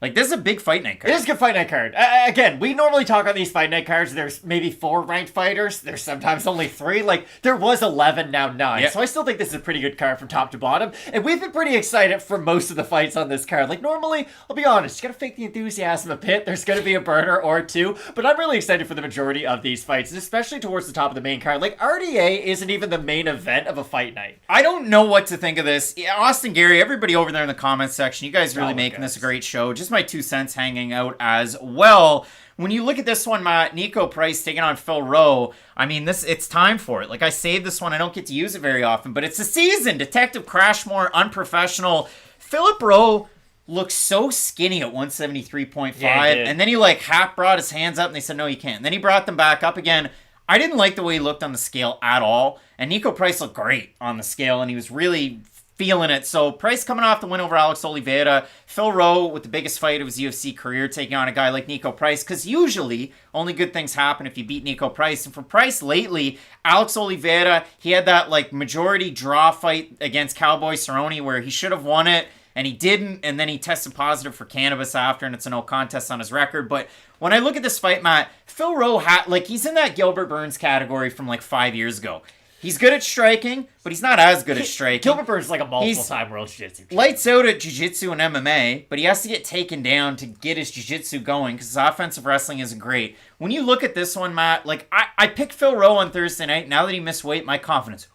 A: This is a big fight night card.
C: It is a good fight night card. Again, we normally talk on these fight night cards. There's maybe 4 ranked fighters. There's sometimes only 3. There was 11, now 9. Yep. So I still think this is a pretty good card from top to bottom. And we've been pretty excited for most of the fights on this card. Normally, I'll be honest, you gotta fake the enthusiasm a bit. There's gonna be a burner or 2. But I'm really excited for the majority of these fights, especially towards the top of the main card. RDA isn't even the main event of a fight night.
A: I don't know what to think of this. Austin, Gary, everybody over there in the comments section, you guys really making this a great show. Just my 2 cents hanging out as well. When you look at this one, Matt, Niko Price taking on Phil Rowe, it's time for it. I saved this one. I don't get to use it very often, but it's the season. Detective Crashmore, unprofessional. Philip Rowe looks so skinny at 173.5, and then he half brought his hands up, and they said, no, you can't. And then he brought them back up again. I didn't like the way he looked on the scale at all, and Niko Price looked great on the scale, and he was really feeling it. So Price coming off the win over Alex Oliveira. Phil Rowe with the biggest fight of his UFC career taking on a guy like Niko Price, because usually only good things happen if you beat Niko Price. And for Price lately, Alex Oliveira, he had that majority draw fight against Cowboy Cerrone where he should have won it and he didn't, and then he tested positive for cannabis after, and it's a no contest on his record. But when I look at this fight, Matt, Phil Rowe he's in that Gilbert Burns category from 5 years ago. He's good at striking, but he's not as good at striking.
C: Gilbert Burns is a multiple-time world jiu-jitsu champion.
A: Lights out at jiu-jitsu and MMA, but he has to get taken down to get his jiu-jitsu going because his offensive wrestling isn't great. When you look at this one, Matt, I picked Phil Rowe on Thursday night. Now that he missed weight, my confidence.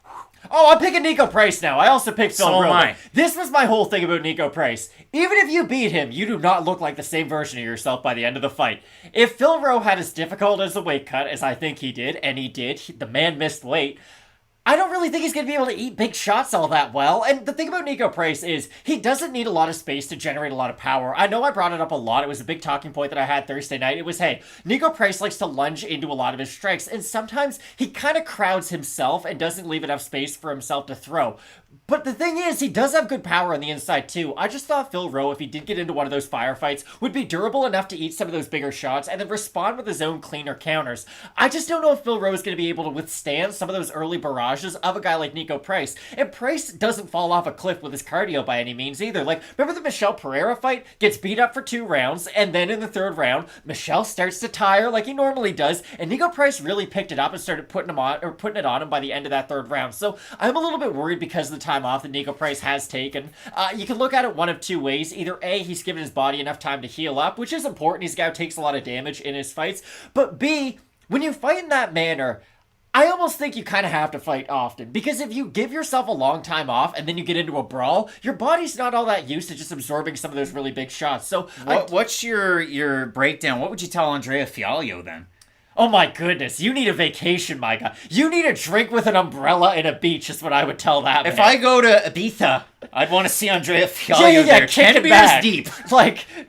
C: Oh, I'm picking Niko Price now. I also picked Phil Rowe.
A: Am I.
C: This was my whole thing about Niko Price. Even if you beat him, you do not look like the same version of yourself by the end of the fight. If Phil Rowe had as difficult as the weight cut as I think he did, and he did, the man missed weight, I don't really think he's going to be able to eat big shots all that well. And the thing about Niko Price is he doesn't need a lot of space to generate a lot of power. I know I brought it up a lot. It was a big talking point that I had Thursday night. It was, hey, Niko Price likes to lunge into a lot of his strikes, and sometimes he kind of crowds himself and doesn't leave enough space for himself to throw. But the thing is, he does have good power on the inside too. I just thought Phil Rowe, if he did get into one of those firefights, would be durable enough to eat some of those bigger shots and then respond with his own cleaner counters. I just don't know if Phil Rowe is going to be able to withstand some of those early barrages of a guy like Niko Price. And Price doesn't fall off a cliff with his cardio by any means either. Remember the Michelle Pereira fight? Gets beat up for 2 rounds, and then in the 3rd round, Michelle starts to tire like he normally does, and Niko Price really picked it up and started putting it on him by the end of that 3rd round. So I'm a little bit worried because of the time off that Niko Price has taken. You can look at it one of 2 ways. Either A, he's given his body enough time to heal up, which is important. He's a guy who takes a lot of damage in his fights. But B, when you fight in that manner, I almost think you kind of have to fight often, because if you give yourself a long time off and then you get into a brawl, your body's not all that used to just absorbing some of those really big shots. So
A: what's your breakdown? What would you tell Andrea Fialho then?
C: Oh my goodness, you need a vacation, my guy. You need a drink with an umbrella and a beach is what I would tell that man.
A: If I go to Ibiza, I'd want to see Andrea Fialho there. 10 beers
C: back.
A: deep.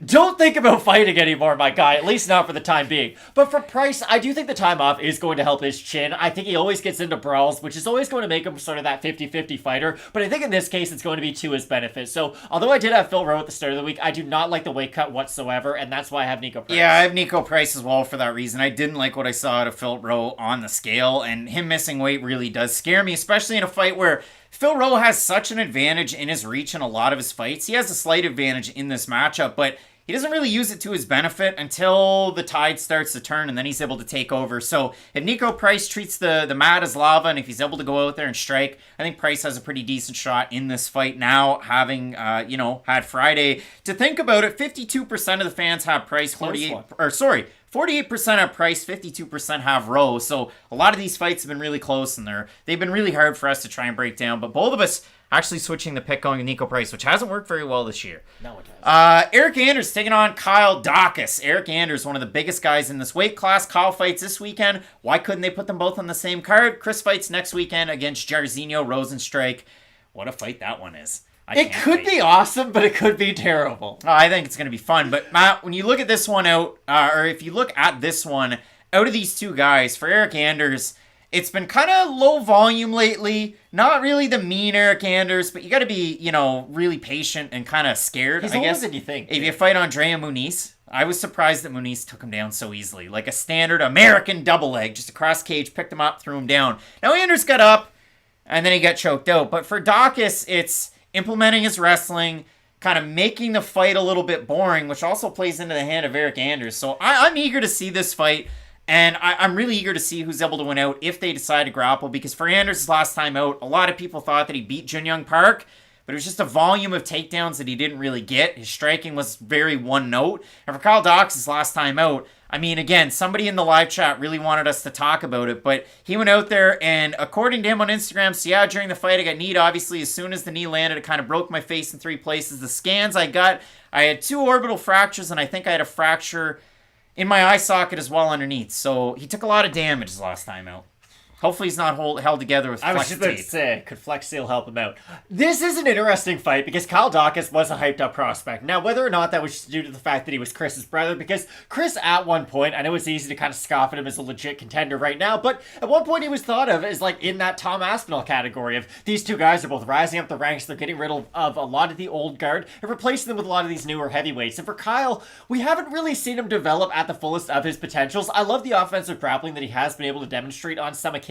C: Don't think about fighting anymore, my guy. At least not for the time being. But for Price, I do think the time off is going to help his chin. I think he always gets into brawls, which is always going to make him sort of that 50-50 fighter. But I think in this case, it's going to be to his benefit. So, although I did have Phil Rowe at the start of the week, I do not like the weight cut whatsoever, and that's why I have Niko Price.
A: Yeah, I have Niko Price as well for that reason. I didn't like what I saw out of Phil Rowe on the scale, and him missing weight really does scare me, especially in a fight where Phil Rowe has such an advantage in his reach in a lot of his fights. He has a slight advantage in this matchup, but he doesn't really use it to his benefit until the tide starts to turn, and then he's able to take over. So if Niko Price treats the mat as lava, and if he's able to go out there and strike, I think Price has a pretty decent shot in this fight now, having had Friday to think about it. 52% of the fans have Price, 48 48% at price, 52% have Rowe. So a lot of these fights have been really close, and they've been really hard for us to try and break down. But both of us actually switching the pick going to Niko Price, which hasn't worked very well this year.
C: No, it doesn't.
A: Eric Anders taking on Kyle Daukaus. Eric Anders, one of the biggest guys in this weight class. Kyle fights this weekend. Why couldn't they put them both on the same card? Chris fights next weekend against Jairzinho Rozenstruik. What a fight that one is.
C: It could be awesome, but it could be terrible.
A: Oh, I think it's going to be fun. But Matt, when you look at this one out, or if you look at this one, out of these two guys, for Eric Anders, it's been kind of low volume lately. Not really the mean Eric Anders, but you got to be, really patient and kind of scared,
C: He's
A: I guess.
C: older than you think.
A: If you fight Andrea Muniz, I was surprised that Muniz took him down so easily. Like a standard American double leg, just across cage, picked him up, threw him down. Now Anders got up, and then he got choked out. But for Daukaus, it's implementing his wrestling, kind of making the fight a little bit boring, which also plays into the hand of Eric Anders. So I'm eager to see this fight, and I'm really eager to see who's able to win out if they decide to grapple, because for Anders' last time out, a lot of people thought that he beat Junyoung Park, but it was just a volume of takedowns that he didn't really get. His striking was very one note. And for Kyle Daukaus' last time out, I mean, again, somebody in the live chat really wanted us to talk about it, but he went out there, and according to him on Instagram, so yeah, during the fight, I got kneed, obviously. As soon as the knee landed, it kind of broke my face in 3 places. The scans I got, I had 2 orbital fractures, and I think I had a fracture in my eye socket as well underneath. So he took a lot of damage his last time out. Hopefully he's not held together with
C: I was
A: flex
C: just about to
A: tape.
C: say, could Flex Seal help him out? This is an interesting fight because Kyle Daukaus was a hyped up prospect. Now, whether or not that was due to the fact that he was Chris's brother, because Chris at one point, I know it's easy to kind of scoff at him as a legit contender right now, but at one point he was thought of as like in that Tom Aspinall category of these two guys are both rising up the ranks, they're getting rid of a lot of the old guard and replacing them with a lot of these newer heavyweights. And for Kyle, we haven't really seen him develop at the fullest of his potentials. I love the offensive grappling that he has been able to demonstrate on some occasions,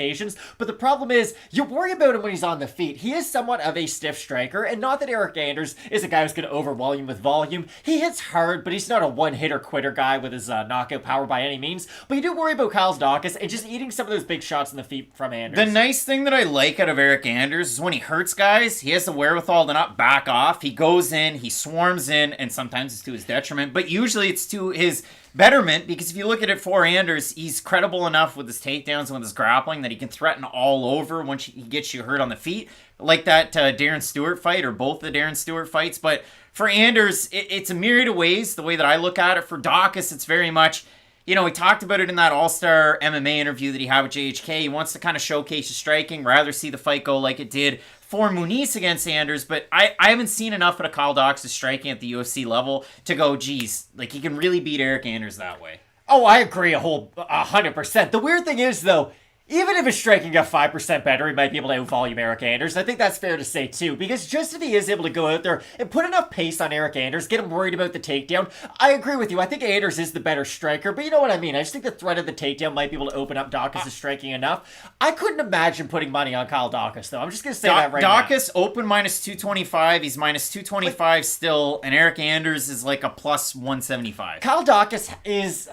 C: but the problem is, you worry about him when he's on the feet. He is somewhat of a stiff striker, and not that Eric Anders is a guy who's going to overwhelm you with volume. He hits hard, but he's not a one-hitter-quitter guy with his knockout power by any means. But you do worry about Kyle Daukaus and just eating some of those big shots in the feet from Anders.
A: The nice thing that I like out of Eric Anders is when he hurts guys, he has the wherewithal to not back off. He goes in, he swarms in, and sometimes it's to his detriment, but usually it's to his betterment, because if you look at it for Anders, he's credible enough with his takedowns and with his grappling that he can threaten all over once he gets you hurt on the feet, like that Darren Stewart fight, or both the Darren Stewart fights. But for Anders, it's a myriad of ways, the way that I look at it. For Daukaus, it's very much, he talked about it in that All-Star MMA interview that he had with JHK. He wants to kind of showcase his striking, rather see the fight go like it did for Muniz against Anders, but I haven't seen enough of Kyle Daukaus' striking at the UFC level to go, geez, like he can really beat Eric Anders that way.
C: Oh, I agree 100%. The weird thing is, though, even if his striking got 5% better, he might be able to out-volume Eric Anders. I think that's fair to say, too, because just if he is able to go out there and put enough pace on Eric Anders, get him worried about the takedown, I agree with you. I think Anders is the better striker, but you know what I mean. I just think the threat of the takedown might be able to open up Daukaus' striking enough. I couldn't imagine putting money on Kyle Daukaus, though. I'm just going to say that right now.
A: Daukaus open minus 225. He's minus 225 still, and Eric Anders is like a plus 175.
C: Kyle Daukaus is...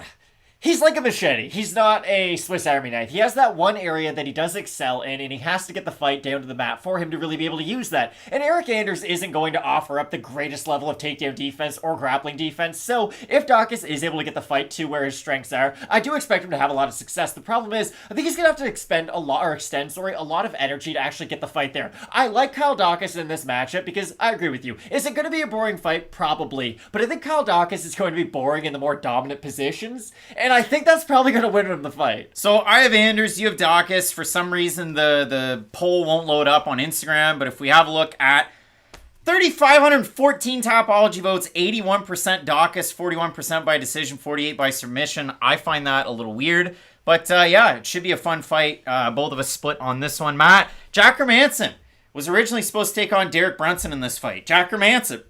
C: He's like a machete. He's not a Swiss Army knife. He has that one area that he does excel in, and he has to get the fight down to the mat for him to really be able to use that. And Eric Anders isn't going to offer up the greatest level of takedown defense or grappling defense, so if Daukaus is able to get the fight to where his strengths are, I do expect him to have a lot of success. The problem is, I think he's going to have to extend a lot of energy to actually get the fight there. I like Kyle Daukaus in this matchup because I agree with you. Is it going to be a boring fight? Probably. But I think Kyle Daukaus is going to be boring in the more dominant positions, and I think that's probably going to win him the fight.
A: So I have Anders, you have Daukaus. For some reason, the poll won't load up on Instagram, but if we have a look at 3,514 Topology votes, 81% Daukaus, 41% by decision, 48% by submission. I find that a little weird, but yeah, it should be a fun fight. Both of us split on this one. Matt, Jack Hermanson was originally supposed to take on Derek Brunson in this fight. Jack Hermanson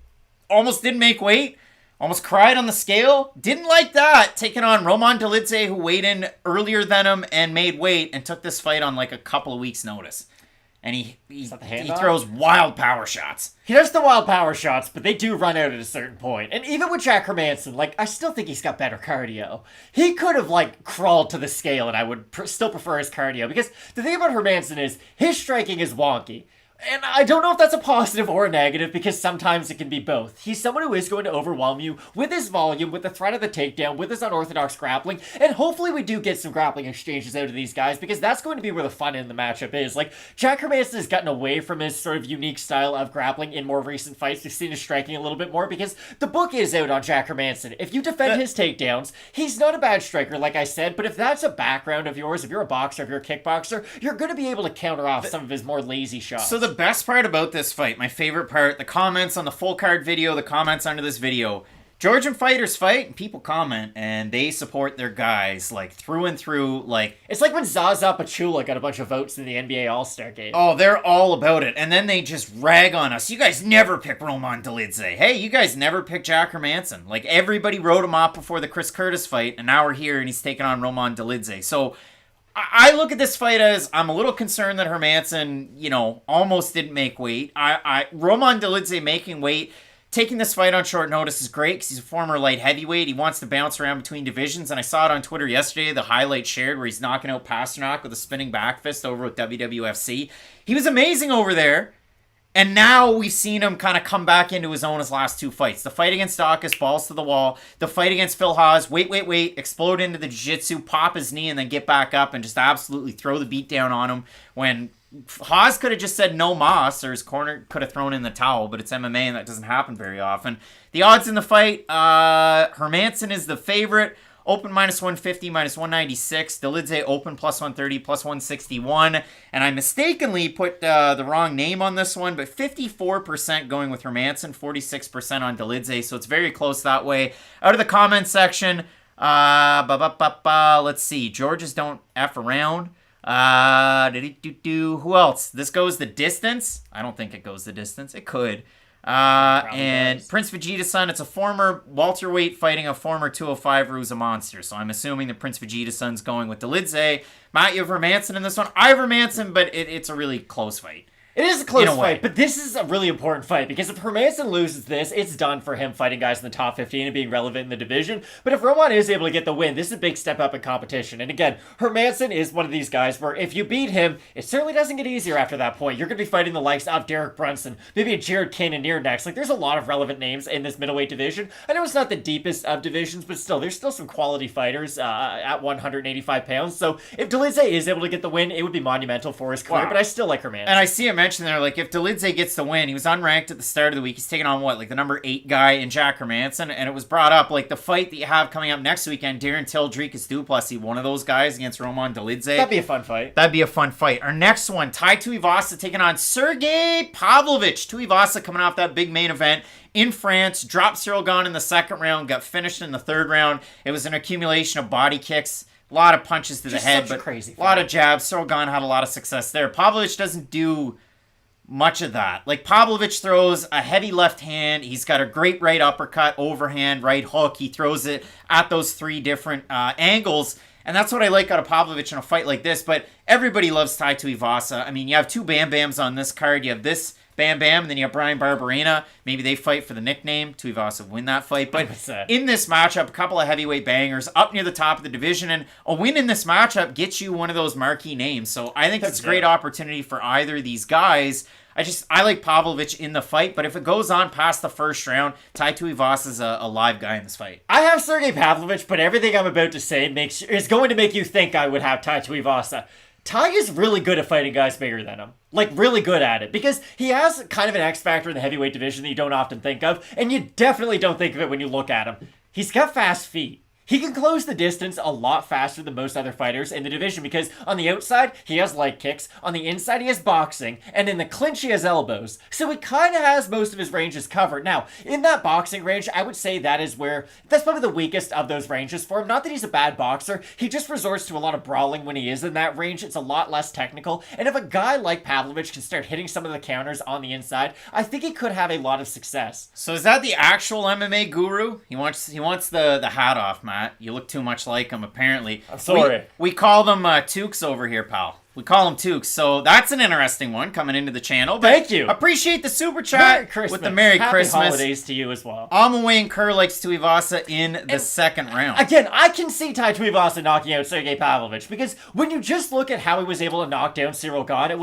A: almost didn't make weight. Almost cried on the scale. Didn't like that. Taking on Roman Dolidze, who weighed in earlier than him and made weight and took this fight on like a couple of weeks' notice. And he throws wild power shots.
C: He does the wild power shots, but they do run out at a certain point. And even with Jack Hermanson, like, I still think he's got better cardio. He could have, like, crawled to the scale, and I would still prefer his cardio. Because the thing about Hermanson is, his striking is wonky. And I don't know if that's a positive or a negative, because sometimes it can be both. He's someone who is going to overwhelm you with his volume, with the threat of the takedown, with his unorthodox grappling, and hopefully we do get some grappling exchanges out of these guys, because that's going to be where the fun in the matchup is. Like, Jack Hermanson has gotten away from his sort of unique style of grappling in more recent fights. We've seen his striking a little bit more, because the book is out on Jack Hermanson. If you defend his takedowns, he's not a bad striker, like I said, but if that's a background of yours, if you're a boxer, if you're a kickboxer, you're going to be able to counter off some of his more lazy shots.
A: So the best part about this fight, my favorite part, the comments on the full card video, the comments under this video, Georgian fighters fight, and people comment, and they support their guys, like, through and through, like...
C: It's like when Zaza Pachulia got a bunch of votes in the NBA All-Star game.
A: Oh, they're all about it, and then they just rag on us. You guys never pick Roman Dolidze. Hey, you guys never pick Jack Hermanson. Like, everybody wrote him off before the Chris Curtis fight, and now we're here, and he's taking on Roman Dolidze. So... I look at this fight as I'm a little concerned that Hermanson, almost didn't make weight. Roman Dolidze making weight, taking this fight on short notice is great because he's a former light heavyweight. He wants to bounce around between divisions, and I saw it on Twitter yesterday, the highlight shared where he's knocking out Pasternak with a spinning back fist over at WWFC. He was amazing over there. And now we've seen him kind of come back into his own his last two fights. The fight against Dawkins, balls to the wall. The fight against Phil Haas, wait, explode into the jiu-jitsu, pop his knee, and then get back up and just absolutely throw the beat down on him when Haas could have just said no mas, or his corner could have thrown in the towel, but it's MMA and that doesn't happen very often. The odds in the fight, Hermanson is the favorite. Open minus 150, minus 196. Dolidze open plus 130, plus 161. And I mistakenly put the wrong name on this one, but 54% going with Hermanson, 46% on Dolidze. So it's very close that way. Out of the comment section, let's see. Georges don't F around. Who else? This goes the distance. I don't think it goes the distance. It could. And does. Prince Vegeta's son, it's a former welterweight fighting a former 205 who's a monster. So I'm assuming that Prince Vegeta's son's going with Dolidze. Matt, you have Hermanson in this one. I have Hermanson, but it's a really close fight.
C: It is a close fight, but this is a really important fight because if Hermanson loses this, it's done for him fighting guys in the top 15 and being relevant in the division. But if Roman is able to get the win, this is a big step up in competition. And again, Hermanson is one of these guys where if you beat him, it certainly doesn't get easier after that point. You're going to be fighting the likes of Derek Brunson, maybe a Jared Cannonier next. Like, there's a lot of relevant names in this middleweight division. I know it's not the deepest of divisions, but still, there's still some quality fighters at 185 pounds. So if Dolidze is able to get the win, it would be monumental for his career, but I still like Hermanson.
A: And I see him mentioned there, like, if Dolidze gets the win, he was unranked at the start of the week. He's taking on the number 8 guy in Jack Hermanson, and it was brought up, like, the fight that you have coming up next weekend, Darren Till, Diakiese Duplessis, one of those guys against Roman Dolidze.
C: That'd be a fun fight.
A: Our next one, Tai Tuivasa taking on Sergey Pavlovich. Tuivasa coming off that big main event in France, dropped Cyril Gane in the second round, got finished in the third round. It was an accumulation of body kicks. A lot of punches to the head, but
C: crazy
A: a lot of jabs. Cyril Gane had a lot of success there. Pavlovich doesn't do much of that. Like, Pavlovich throws a heavy left hand. He's got a great right uppercut, overhand, right hook. He throws it at those 3 different angles. And that's what I like out of Pavlovich in a fight like this. But everybody loves Tai Tuivasa. I mean, you have 2 Bam Bams on this card. You have this Bam Bam, and then you have Brian Barberena. Maybe they fight for the nickname. Tuivasa win that fight. But in this matchup, a couple of heavyweight bangers up near the top of the division. And a win in this matchup gets you one of those marquee names. So I think it's a great opportunity for either of these guys. I like Pavlovich in the fight, but if it goes on past the first round, Tai Tuivasa is a live guy in this fight.
C: I have Sergey Pavlovich, but everything I'm about to say is going to make you think I would have Tai Tuivasa. Tai is really good at fighting guys bigger than him. Like, really good at it. Because he has kind of an X factor in the heavyweight division that you don't often think of, and you definitely don't think of it when you look at him. He's got fast feet. He can close the distance a lot faster than most other fighters in the division because on the outside, he has leg kicks, on the inside, he has boxing, and in the clinch, he has elbows. So he kind of has most of his ranges covered. Now, in that boxing range, I would say that's probably the weakest of those ranges for him. Not that he's a bad boxer, he just resorts to a lot of brawling when he is in that range. It's a lot less technical, and if a guy like Pavlovich can start hitting some of the counters on the inside, I think he could have a lot of success.
A: So is that the actual MMA guru? He wants the hat off, Matt. You look too much like him, apparently.
C: I'm sorry.
A: We call them Tukes over here, pal. We call them Tukes. So that's an interesting one coming into the channel.
C: Thank you.
A: Appreciate the super chat with the Merry Christmas.
C: Happy holidays to you as well.
A: Wayne Kerr likes Tuivasa in the second round.
C: Again, I can see Tai Tuivasa knocking out Sergey Pavlovich because when you just look at how he was able to knock down Cyril Gane,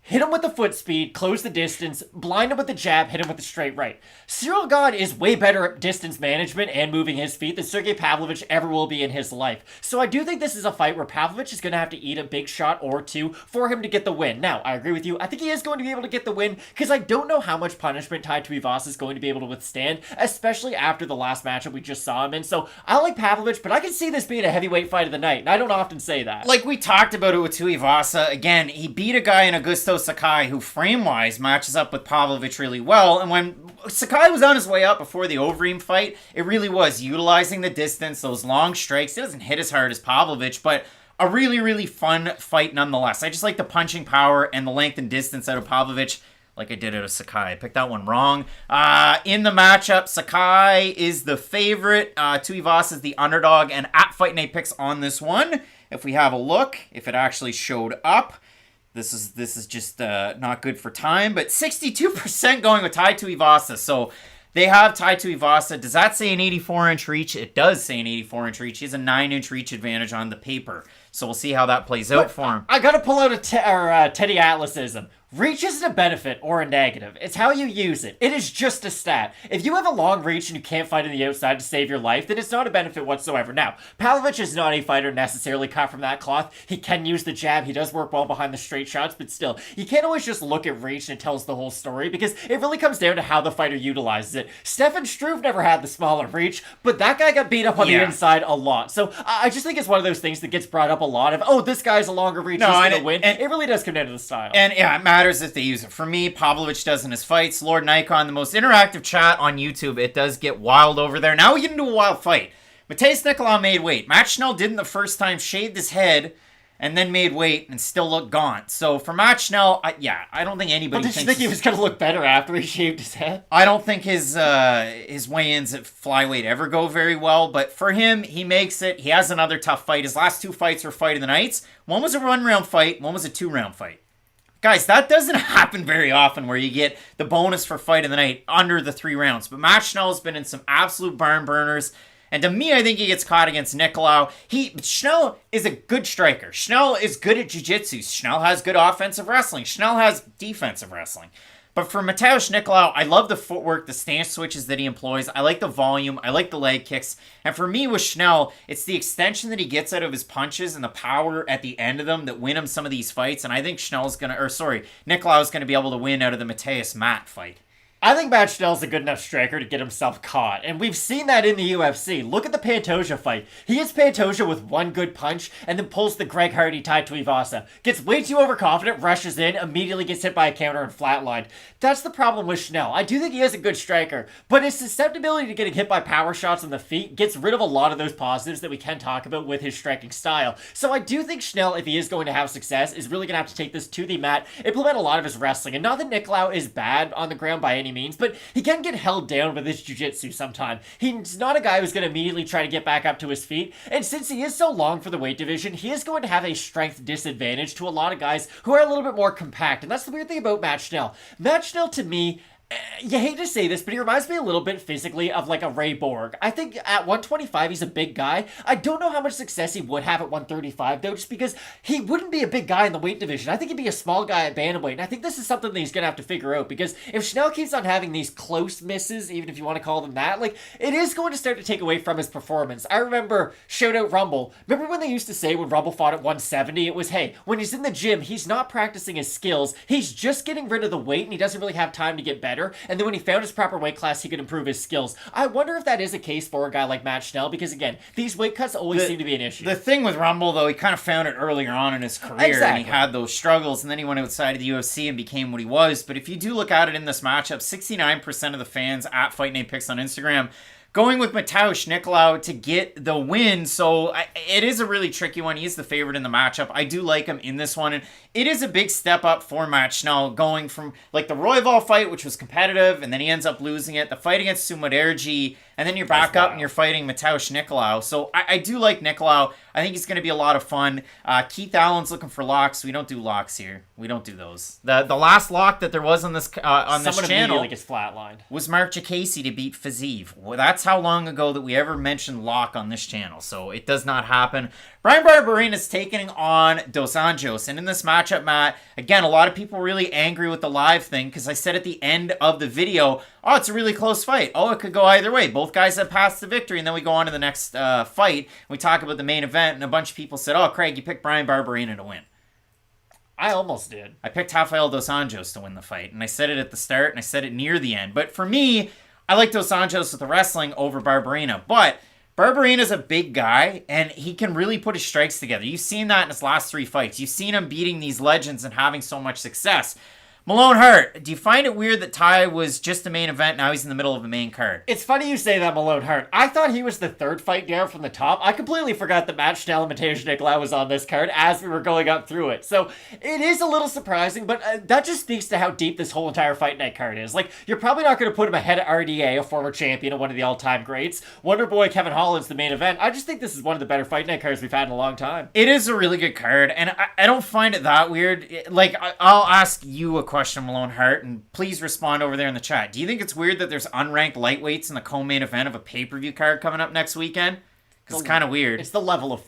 C: hit him with the foot speed, close the distance, blind him with the jab, hit him with the straight right. Cyril Gane is way better at distance management and moving his feet than Sergey Pavlovich ever will be in his life. So I do think this is a fight where Pavlovich is going to have to eat a big shot or two for him to get the win. Now, I agree with you. I think he is going to be able to get the win because I don't know how much punishment Tai Tuivasa is going to be able to withstand, especially after the last matchup we just saw him in. So I like Pavlovich, but I can see this being a heavyweight fight of the night, and I don't often say that.
A: Like we talked about it with Tuivasa, again, he beat a guy in Augusto Sakai who frame-wise matches up with Pavlovich really well, and when Sakai was on his way up before the Overeem fight, it really was utilizing the distance, those long strikes. It doesn't hit as hard as Pavlovich, but a really, really fun fight nonetheless. I just like the punching power and the length and distance out of Pavlovich, like I did out of Sakai. I picked that one wrong. In the matchup, Sakai is the favorite. Tuivasa is the underdog, and at Fight Night Picks on this one, if we have a look, if it actually showed up, this is just not good for time, but 62% going with Tai Tuivasa. So they have Tai Tuivasa. Does that say an 84-inch reach? It does say an 84-inch reach. He has a 9-inch reach advantage on the paper. So we'll see how that plays out for him.
C: I gotta pull out a Teddy Atlasism. Reach isn't a benefit or a negative. It's how you use it. It is just a stat. If you have a long reach and you can't fight on the outside to save your life, then it's not a benefit whatsoever. Now, Pavlovich is not a fighter necessarily cut from that cloth. He can use the jab. He does work well behind the straight shots, but still, you can't always just look at reach and it tells the whole story because it really comes down to how the fighter utilizes it. Stefan Struve never had the smaller reach, but that guy got beat up on the inside a lot. So I just think it's one of those things that gets brought up a lot of, oh, this guy's a longer reach, he's going to win. And it really does come down to the style.
A: And yeah, it matters if they use it. For me, Pavlovich does in his fights. Lord Nikon, the most interactive chat on YouTube. It does get wild over there. Now we get into a wild fight. Mateus Nicolau made weight. Matt Schnell didn't the first time, shaved his head, and then made weight and still looked gaunt. So for Matt Schnell, I don't think anybody
C: thinks... Did you think he was going to look better after he shaved his head?
A: I don't think his weigh-ins at flyweight ever go very well, but for him, he makes it. He has another tough fight. His last 2 fights were Fight of the Nights. One was a 1-round fight, one was a 2-round fight. Guys, that doesn't happen very often where you get the bonus for Fight of the Night under the 3 rounds. But Matt Schnell's been in some absolute barn burners. And to me, I think he gets caught against Nicolau. Schnell is a good striker. Schnell is good at jiu-jitsu. Schnell has good offensive wrestling. Schnell has defensive wrestling. But for Mateus Nicolau, I love the footwork, the stance switches that he employs. I like the volume. I like the leg kicks. And for me with Schnell, it's the extension that he gets out of his punches and the power at the end of them that win him some of these fights. And I think Nicolau is going to be able to win out of the Mateus Matt fight.
C: I think Matt Schnell's a good enough striker to get himself caught, and we've seen that in the UFC. Look at the Pantoja fight. He hits Pantoja with one good punch, and then pulls the Greg Hardy Tai Tuivasa. Gets way too overconfident, rushes in, immediately gets hit by a counter and flatlined. That's the problem with Schnell. I do think he is a good striker, but his susceptibility to getting hit by power shots on the feet gets rid of a lot of those positives that we can talk about with his striking style. So I do think Schnell, if he is going to have success, is really going to have to take this to the mat, implement a lot of his wrestling, and not that Nicolau is bad on the ground by any means, but he can get held down with his jiu-jitsu sometime. He's not a guy who's going to immediately try to get back up to his feet, and since he is so long for the weight division, he is going to have a strength disadvantage to a lot of guys who are a little bit more compact, and that's the weird thing about Matt Schnell. Matt Schnell, to me, you hate to say this, but he reminds me a little bit physically of like a Ray Borg. I think at 125, he's a big guy. I don't know how much success he would have at 135, though, just because he wouldn't be a big guy in the weight division. I think he'd be a small guy at bantamweight, and I think this is something that he's going to have to figure out, because if Schnell keeps on having these close misses, even if you want to call them that, like, it is going to start to take away from his performance. I remember Shootout Rumble. Remember when they used to say when Rumble fought at 170, it was, hey, when he's in the gym, he's not practicing his skills, he's just getting rid of the weight, and he doesn't really have time to get better. And then when he found his proper weight class, he could improve his skills. I wonder if that is a case for a guy like Matt Schnell, because again, these weight cuts always seem to be an issue.
A: The thing with Rumble, though, he kind of found it earlier on in his career, and he had those struggles, and then he went outside of the UFC and became what he was. But if you do look at it in this matchup, 69% of the fans at Fight Night Picks on Instagram going with Mateus Nicolau to get the win. So it is a really tricky one. He is the favorite in the matchup. I do like him in this one. And it is a big step up for Matt Schnell, going from like the Royval fight, which was competitive, and then he ends up losing it. The fight against Sumoderji And then you're back up and you're fighting Mateusz Nicolau. So I do like Nicolau. I think he's going to be a lot of fun. Keith Allen's looking for locks. We don't do locks here. We don't do those. The last lock that there was on this channel
C: gets flatlined.
A: was Marc Diakiese to beat Fiziev. Well, that's how long ago that we ever mentioned lock on this channel. So it does not happen. Bryan Barberena is taking on Dos Anjos. And in this matchup, Matt, again, a lot of people really angry with the live thing because I said at the end of the video, oh, it's a really close fight. Oh, it could go either way. Both guys have passed the victory. And then we go on to the next fight. We talk about the main event. And a bunch of people said, oh, Craig, you picked Bryan Barberena to win.
C: I almost did.
A: I picked Rafael Dos Anjos to win the fight. And I said it at the start and I said it near the end. But for me, I like Dos Anjos with the wrestling over Barberena. But Barberena's a big guy, and he can really put his strikes together. You've seen that in his last 3 fights. You've seen him beating these legends and having so much success. Malone Hart, do you find it weird that Ty was just the main event, now he's in the middle of the main card?
C: It's funny you say that, Malone Hart. I thought he was the third fight down from the top. I completely forgot that Matt Schnell and Mateusz Nicolau was on this card as we were going up through it. So it is a little surprising, but that just speaks to how deep this whole entire Fight Night card is. Like, you're probably not going to put him ahead of RDA, a former champion and one of the all-time greats. Wonder Boy Kevin Holland's the main event. I just think this is one of the better Fight Night cards we've had in a long time.
A: It is a really good card, and I don't find it that weird. Like, I'll ask you a question, Malone Hart, and please respond over there in the chat. Do you think it's weird that there's unranked lightweights in the co-main event of a pay-per-view card coming up next weekend? Because it's kind of weird.
C: It's the level of,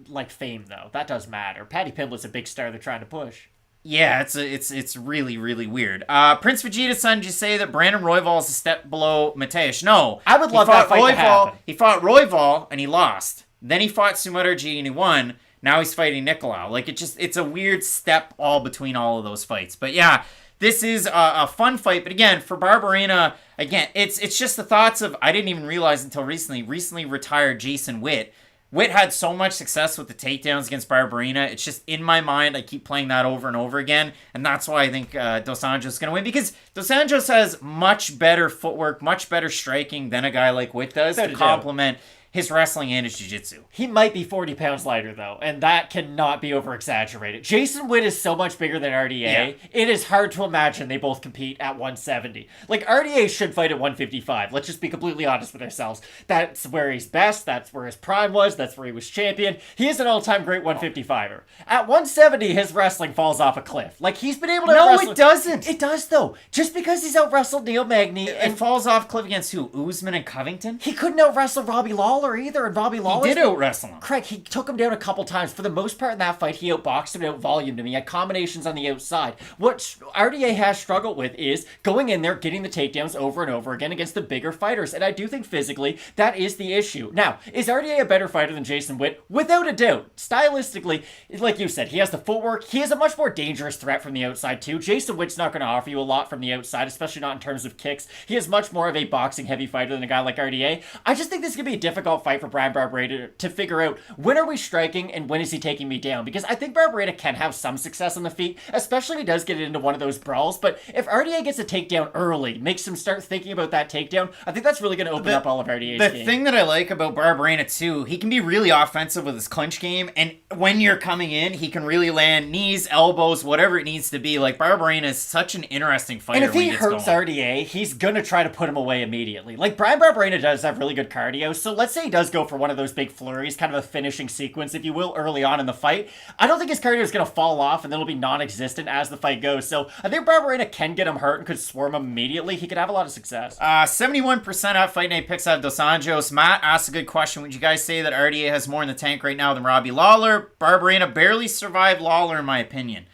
C: like, fame, though. That does matter. Paddy Pimblett's a big star they're trying to push.
A: Yeah, it's really, really weird. Prince Vegeta's son, did you say that Brandon Royval is a step below Mateusz? No.
C: I would love that fight to happen.
A: He fought Royval, and he lost. Then he fought Sumudorji, and he won. Now he's fighting Nicolau. Like, it's a weird step all between all of those fights. But yeah, this is a fun fight, but again, for Barberena, again, it's just the thoughts of, I didn't even realize until recently retired Jason Witt. Witt had so much success with the takedowns against Barberena. It's just in my mind, I keep playing that over and over again, and that's why I think Dos Anjos is going to win, because Dos Anjos has much better footwork, much better striking than a guy like Witt does to complement his wrestling and his jiu-jitsu.
C: He might be 40 pounds lighter, though, and that cannot be over-exaggerated. Jason Witt is so much bigger than RDA, yeah. It is hard to imagine they both compete at 170. Like, RDA should fight at 155. Let's just be completely honest with ourselves. That's where he's best, that's where his prime was, that's where he was champion. He is an all-time great 155er. At 170, his wrestling falls off a cliff. Like, he's been able to
A: No, it doesn't!
C: It does, though. Just because he's out-wrestled Neil Magny
A: and falls off a cliff against who? Usman and Covington?
C: He couldn't out-wrestle Robbie Lawler either, and Robbie Lawler...
A: He did out-wrestle him.
C: Craig, he took him down a couple times. For the most part in that fight, he outboxed him and out-volumed him. He had combinations on the outside. What RDA has struggled with is going in there, getting the takedowns over and over again against the bigger fighters, and I do think physically that is the issue. Now, is RDA a better fighter than Jason Witt? Without a doubt. Stylistically, like you said, he has the footwork. He is a much more dangerous threat from the outside, too. Jason Witt's not going to offer you a lot from the outside, especially not in terms of kicks. He is much more of a boxing-heavy fighter than a guy like RDA. I just think this is going to be a difficult fight for Bryan Barberena to figure out when are we striking and when is he taking me down, because I think Barberena can have some success on the feet, especially if he does get into one of those brawls, but if RDA gets a takedown early, makes him start thinking about that takedown, I think that's really going to open up all of RDA's game.
A: The thing that I like about Barberena too, he can be really offensive with his clinch game, and when you're coming in, he can really land knees, elbows, whatever it needs to be. Like, Barberena is such an interesting fighter.
C: And if he hurts RDA, he's going to try to put him away immediately. Like, Bryan Barberena does have really good cardio, so let's say he does go for one of those big flurries, kind of a finishing sequence, if you will, early on in the fight. I don't think his cardio is going to fall off, and then it'll be non-existent as the fight goes. So I think Barberena can get him hurt and could swarm him immediately. He could have a lot of success.
A: 71% at Fight Night picks out Dos Anjos. Matt asked a good question. Would you guys say that RDA has more in the tank right now than Robbie Lawler? Barberena barely survived Lawler, in my opinion.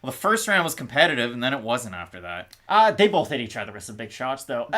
A: Well, the first round was competitive, and then it wasn't after that.
C: They both hit each other with some big shots, though.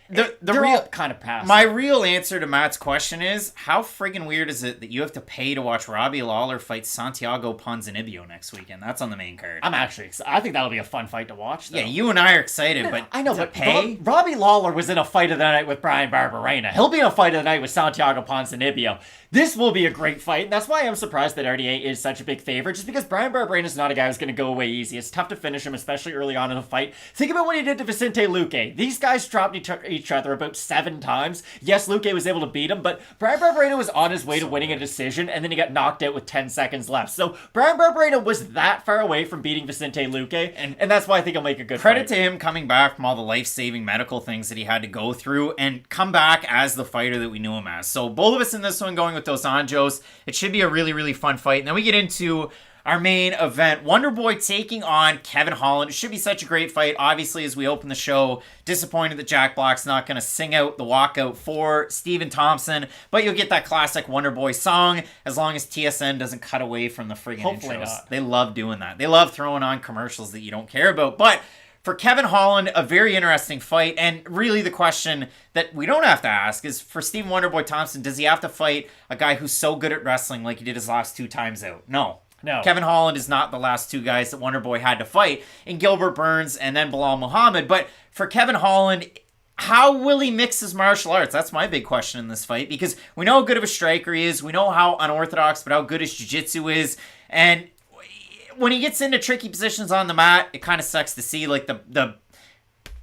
A: The
C: they're
A: real
C: all kind of passed.
A: My real answer to Matt's question is, how friggin' weird is it that you have to pay to watch Robbie Lawler fight Santiago Ponzinibbio next weekend? That's on the main card.
C: I'm actually excited. I think that'll be a fun fight to watch, though.
A: Yeah, you and I are excited, but
C: I know,
A: to
C: but
A: pay?
C: Robbie Lawler was in a fight of the night with Bryan Barberena. He'll be in a fight of the night with Santiago Ponzinibbio. This will be a great fight, and that's why I'm surprised that RDA is such a big favorite, just because Bryan Barberena is not a guy who's going to go away easy easy. It's tough to finish him, especially early on in a fight. Think about what he did to Vicente Luque. These guys dropped each other about 7 times. Yes, Luque was able to beat him, but Brian Barberena was on his way to winning a decision, and then he got knocked out with 10 seconds left. So Brian Barberena was that far away from beating Vicente Luque, and that's why I think he'll make a good
A: Credit
C: fight.
A: to him coming back from all the life-saving medical things that he had to go through and come back as the fighter that we knew him as. So both of us in this one going with Dos Anjos. It should be a really, really fun fight. And then we get into our main event, Wonderboy taking on Kevin Holland. It should be such a great fight. Obviously, as we open the show, disappointed that Jack Black's not going to sing out the walkout for Stephen Thompson, but you'll get that classic Wonderboy song as long as TSN doesn't cut away from the friggin'
C: Hopefully
A: intros.
C: not.
A: They love doing that. They love throwing on commercials that you don't care about. But for Kevin Holland, a very interesting fight, and really the question that we don't have to ask is, for Stephen Wonderboy Thompson, does he have to fight a guy who's so good at wrestling like he did his last 2 times out? No. Kevin Holland is not the last 2 guys that Wonderboy had to fight in Gilbert Burns and then Bilal Muhammad. But for Kevin Holland, how will he mix his martial arts? That's my big question in this fight, because we know how good of a striker he is. We know how unorthodox, but how good his jiu-jitsu is. And when he gets into tricky positions on the mat, it kind of sucks to see. Like the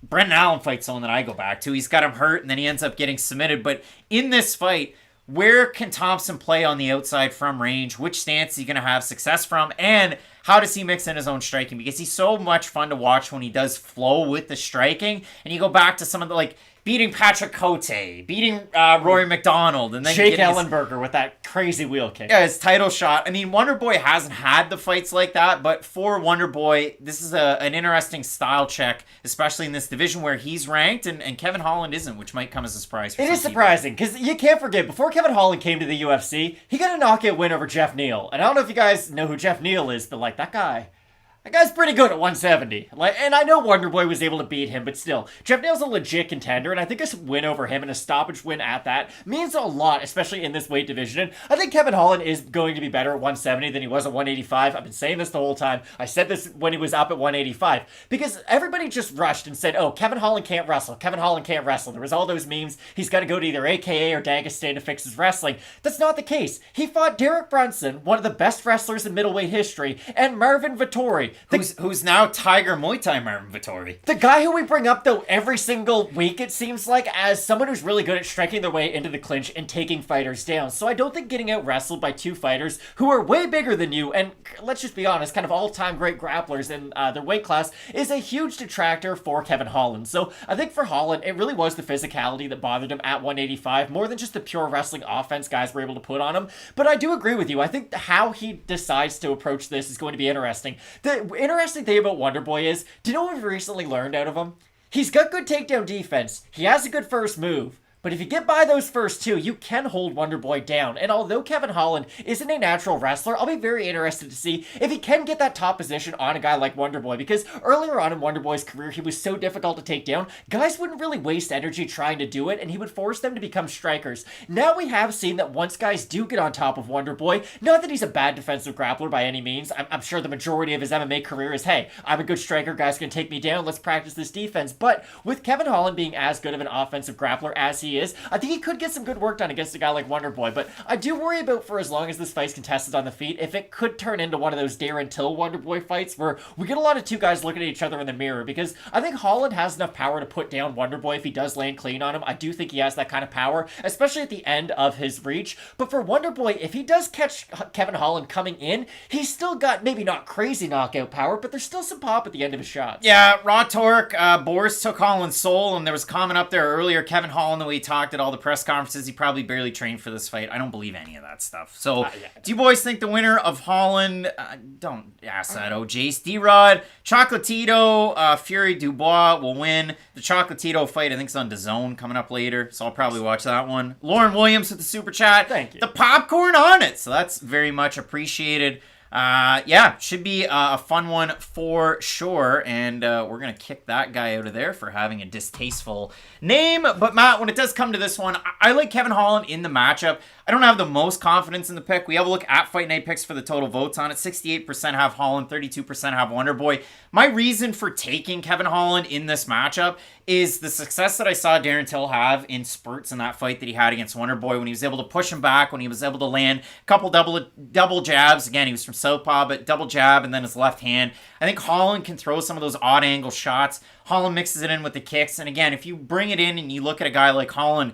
A: Brendan Allen fight, someone that I go back to. He's got him hurt, and then he ends up getting submitted. But in this fight, where can Thompson play on the outside from range? Which stance is he going to have success from? And how does he mix in his own striking? Because he's so much fun to watch when he does flow with the striking. And you go back to some of the, like, beating Patrick Cote, beating Rory McDonald, and then
C: Jake Ellenberger with that crazy wheel kick.
A: Yeah, his title shot. I mean, Wonderboy hasn't had the fights like that, but for Wonderboy, this is an interesting style check, especially in this division where he's ranked and Kevin Holland isn't, which might come as a surprise for
C: It
A: some
C: is surprising, because you can't forget, before Kevin Holland came to the UFC, he got a knockout win over Jeff Neal. And I don't know if you guys know who Jeff Neal is, but, like, that guy's pretty good at 170. And I know Wonderboy was able to beat him, but still, Jeff Neal's a legit contender, and I think a win over him and a stoppage win at that means a lot, especially in this weight division. And I think Kevin Holland is going to be better at 170 than he was at 185. I've been saying this the whole time. I said this when he was up at 185, because everybody just rushed and said, oh, Kevin Holland can't wrestle. Kevin Holland can't wrestle. There was all those memes. He's got to go to either AKA or Dagestan to fix his wrestling. That's not the case. He fought Derek Brunson, one of the best wrestlers in middleweight history, and Marvin Vettori,
A: who's now Tiger Muay Thai Marvin Vettori.
C: The guy who we bring up, though, every single week, it seems like, as someone who's really good at striking their way into the clinch and taking fighters down. So I don't think getting out wrestled by 2 fighters who are way bigger than you, and let's just be honest, kind of all-time great grapplers in their weight class, is a huge detractor for Kevin Holland. So I think for Holland, it really was the physicality that bothered him at 185, more than just the pure wrestling offense guys were able to put on him. But I do agree with you. I think how he decides to approach this is going to be interesting. The interesting thing about Wonderboy is, do you know what we've recently learned out of him? He's got good takedown defense. He has a good first move. But if you get by those first 2, you can hold Wonderboy down. And although Kevin Holland isn't a natural wrestler, I'll be very interested to see if he can get that top position on a guy like Wonderboy. Because earlier on in Wonderboy's career, he was so difficult to take down, guys wouldn't really waste energy trying to do it, and he would force them to become strikers. Now we have seen that once guys do get on top of Wonderboy, not that he's a bad defensive grappler by any means. I'm sure the majority of his MMA career is, hey, I'm a good striker, guys can take me down, let's practice this defense. But with Kevin Holland being as good of an offensive grappler as he is, I think he could get some good work done against a guy like Wonderboy, but I do worry about, for as long as this fight's contested on the feet, if it could turn into one of those Darren Till Wonderboy fights where we get a lot of 2 guys looking at each other in the mirror, because I think Holland has enough power to put down Wonderboy if he does land clean on him. I do think he has that kind of power, especially at the end of his reach. But for Wonderboy, if he does catch Kevin Holland coming in, he's still got maybe not crazy knockout power, but there's still some pop at the end of his shots.
A: Yeah, raw torque. Boris took Holland's soul, and there was a comment up there earlier, Kevin Holland, the way he talked at all the press conferences, he probably barely trained for this fight. I don't believe any of that stuff. So, do you boys think the winner of Holland, don't ask that, Jace, D-Rod, Chocolatito, Fury Dubois will win. The Chocolatito fight, I think, is on DAZN coming up later, so I'll probably watch that one. Lauren Williams with the super chat.
C: Thank you.
A: The popcorn on it, so that's very much appreciated. Yeah, should be a fun one for sure, and we're going to kick that guy out of there for having a distasteful name. But Matt, when it does come to this one, I like Kevin Holland in the matchup. I don't have the most confidence in the pick. We have a look at Fight Night picks for the total votes on it. 68% have Holland, 32% have Wonderboy. My reason for taking Kevin Holland in this matchup is the success that I saw Darren Till have in spurts in that fight that he had against Wonderboy when he was able to push him back, when he was able to land a couple double jabs. Again, he was from southpaw, but double jab and then his left hand. I think Holland can throw some of those odd angle shots. Holland mixes it in with the kicks. And again, if you bring it in and you look at a guy like Holland,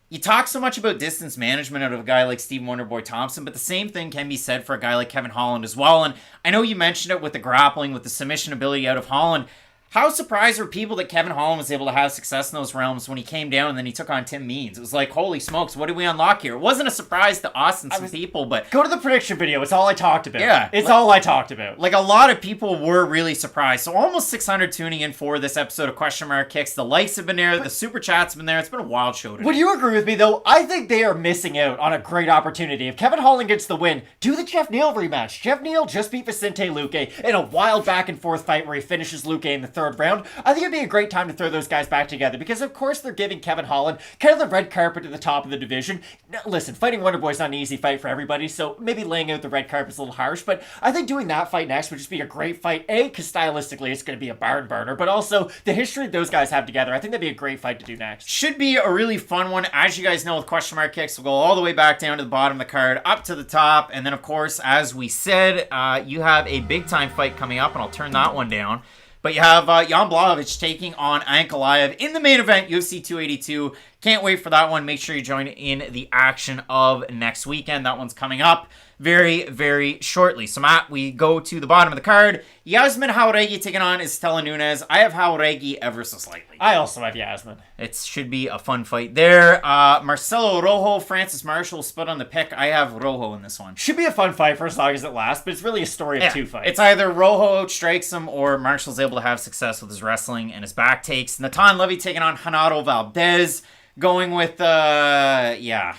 A: you talk so much about distance management out of a guy like Stephen Wonderboy Thompson, but the same thing can be said for a guy like Kevin Holland as well. And I know you mentioned it with the grappling, with the submission ability out of Holland. How surprised were people that Kevin Holland was able to have success in those realms when he came down and then he took on Tim Means? It was like, holy smokes, what did we unlock here? It wasn't a surprise to us and some people, but...
C: Go to the prediction video. It's all I talked about.
A: Yeah.
C: It's all I talked about.
A: Like, a lot of people were really surprised. So almost 600 tuning in for this episode of Question Mark Kicks. The likes have been there. The super chats have been there. It's been a wild show today.
C: Would you agree with me, though? I think they are missing out on a great opportunity. If Kevin Holland gets the win, do the Jeff Neal rematch. Jeff Neal just beat Vicente Luque in a wild back-and-forth fight where he finishes Luque in the third round. I think it'd be a great time to throw those guys back together because, of course, they're giving Kevin Holland kind of the red carpet to the top of the division. Now, listen, fighting Wonderboy's not an easy fight for everybody, so maybe laying out the red carpet's a little harsh, but I think doing that fight next would just be a great fight. A, because stylistically it's going to be a barn burner, but also the history those guys have together. I think that'd be a great fight to do next.
A: Should be a really fun one. As you guys know, with Question Mark Kicks, we'll go all the way back down to the bottom of the card, up to the top, and then, of course, as we said, you have a big-time fight coming up, and I'll turn that one down. But you have Jan Blachowicz taking on Ankalaev in the main event, UFC 282. Can't wait for that one. Make sure you join in the action of next weekend. That one's coming up very, very shortly. So, Matt, we go to the bottom of the card. Yazmin Jauregui taking on Istela Nunes. I have Jauregui ever so slightly.
C: I also have Yazmin.
A: It should be a fun fight there. Marcelo, Rojo, Francis Marshall split on the pick. I have Rojo in this one.
C: Should be a fun fight for as long as it lasts, but it's really a story of two fights.
A: It's either Rojo outstrikes him or Marshall's able to have success with his wrestling and his back takes. Natan Levy taking on Genaro Valdez. Going with, Natan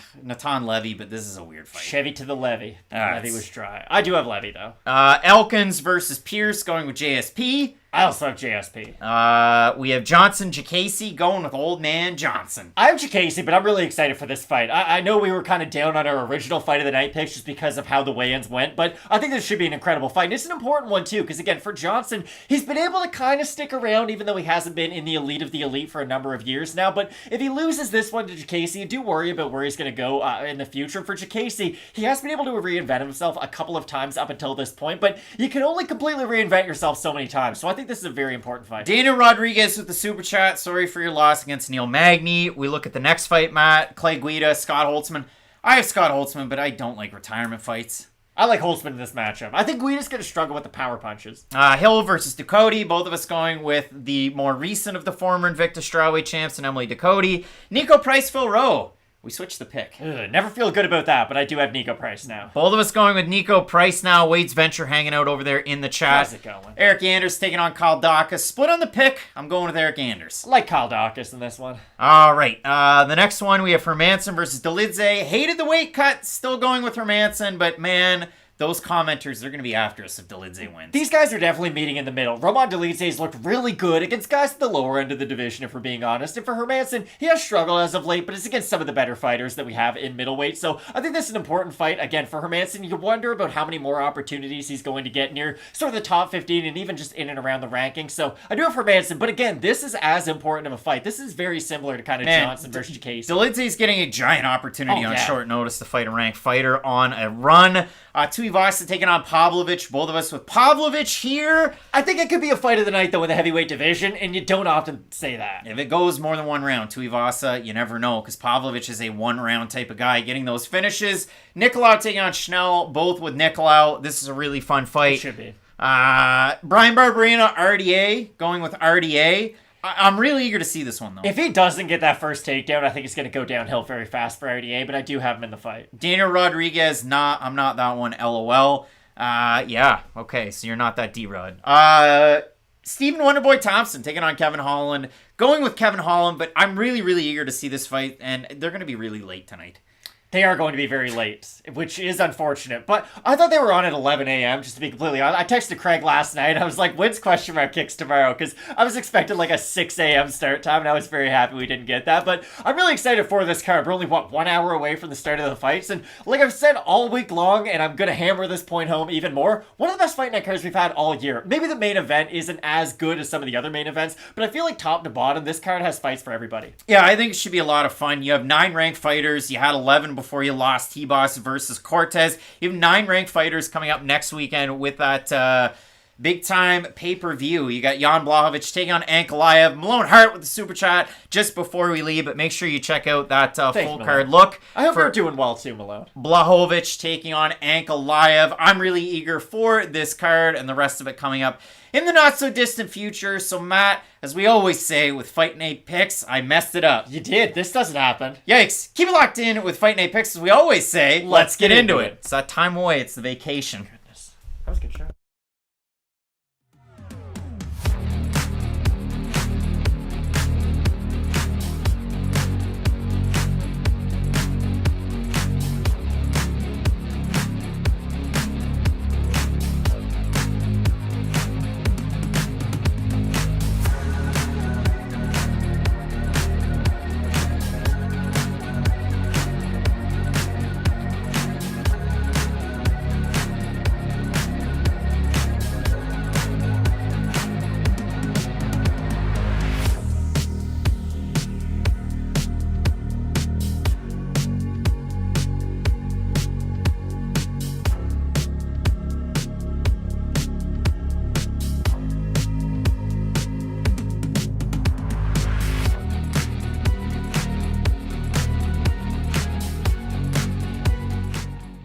A: Levy, but this is a weird fight.
C: Chevy to the Levy. Levy was dry. I do have Levy, though.
A: Elkins versus Pearce going with JSP.
C: I also have JSP.
A: We have Johnson Diakiese going with old man Johnson.
C: I have Diakiese, but I'm really excited for this fight. I know we were kind of down on our original fight of the night picks just because of how the weigh-ins went, but I think this should be an incredible fight. And it's an important one, too, because, again, for Johnson, he's been able to kind of stick around, even though he hasn't been in the elite of the elite for a number of years now. But if he loses this one to Diakiese, do worry about where he's going to go in the future. For Diakiese, he has been able to reinvent himself a couple of times up until this point, but you can only completely reinvent yourself so many times. So I think this is a very important fight.
A: Dana Rodriguez with the super chat. Sorry for your loss against Neil Magny. We look at the next fight, Matt. Clay Guida, Scott Holtzman. I have Scott Holtzman, but I don't like retirement fights.
C: I like Holtzman in this matchup. I think Guida's going to struggle with the power punches.
A: Hill versus Ducote. Both of us going with the more recent of the former Invicta Strawweight champs and Emily Ducote. Niko Price, Phil Rowe. We switched the pick.
C: Never feel good about that, but I do have Niko Price now.
A: Both of us going with Niko Price now. Wade's Venture hanging out over there in the chat.
C: How's it going?
A: Eric Anders taking on Kyle Dacus. Split on the pick. I'm going with Eric Anders.
C: I like Kyle Dacus in this one.
A: All right. The next one, we have Hermanson versus Dolidze. Hated the weight cut. Still going with Hermanson, but man, those commenters, they're going to be after us if Dolidze wins.
C: These guys are definitely meeting in the middle. Roman Dolidze's looked really good against guys at the lower end of the division, if we're being honest. And for Hermanson, he has struggled as of late, but it's against some of the better fighters that we have in middleweight. So I think this is an important fight. Again, for Hermanson, you wonder about how many more opportunities he's going to get near sort of the top 15 and even just in and around the rankings. So I do have Hermanson, but again, this is as important of a fight. This is very similar to kind of Johnson versus Diakiese.
A: Dolidze's getting a giant opportunity on short notice to fight a ranked fighter on a run. Tuivasa taking on Pavlovich. Both of us with Pavlovich here.
C: I think it could be a fight of the night, though, in the heavyweight division, and you don't often say that.
A: If it goes more than one round, Tuivasa, you never know, because Pavlovich is a one-round type of guy getting those finishes. Nicolau taking on Schnell, both with Nicolau. This is a really fun fight.
C: It should be.
A: Brian Barberena, RDA, going with RDA. I'm really eager to see this one, though.
C: If he doesn't get that first takedown, I think it's going to go downhill very fast for RDA, but I do have him in the fight.
A: Daniel Rodriguez, I'm not that one, LOL. Okay, so you're not that D-Rod. Stephen Wonderboy Thompson taking on Kevin Holland. Going with Kevin Holland, but I'm really, really eager to see this fight, and they're going to be really late tonight.
C: They are going to be very late, which is unfortunate. But I thought they were on at 11 a.m., just to be completely honest. I texted Craig last night. I was like, when's Question Mark Kicks tomorrow? Because I was expecting like a 6 a.m. start time, and I was very happy we didn't get that. But I'm really excited for this card. We're only, 1 hour away from the start of the fights. And like I've said all week long, and I'm going to hammer this point home even more, one of the best Fight Night cards we've had all year. Maybe the main event isn't as good as some of the other main events, but I feel like top to bottom, this card has fights for everybody.
A: Yeah, I think it should be a lot of fun. You have 9 ranked fighters. You had 11 before before you lost T-Boss versus Cortez. You have 9 ranked fighters coming up next weekend with that big time pay-per-view. You got Jan Blachowicz taking on Ankalaev. Malone Hart with the super chat just before we leave, but make sure you check out that full card look.
C: I hope you're doing well too, Malone.
A: Blachowicz taking on Ankalaev. I'm really eager for this card and the rest of it coming up in the not-so-distant future. So, Matt, as we always say with Fight Night picks, I messed it up.
C: You did. This doesn't happen.
A: Yikes. Keep it locked in with Fight Night picks. As we always say, let's get into it. It's that time away. It's the vacation.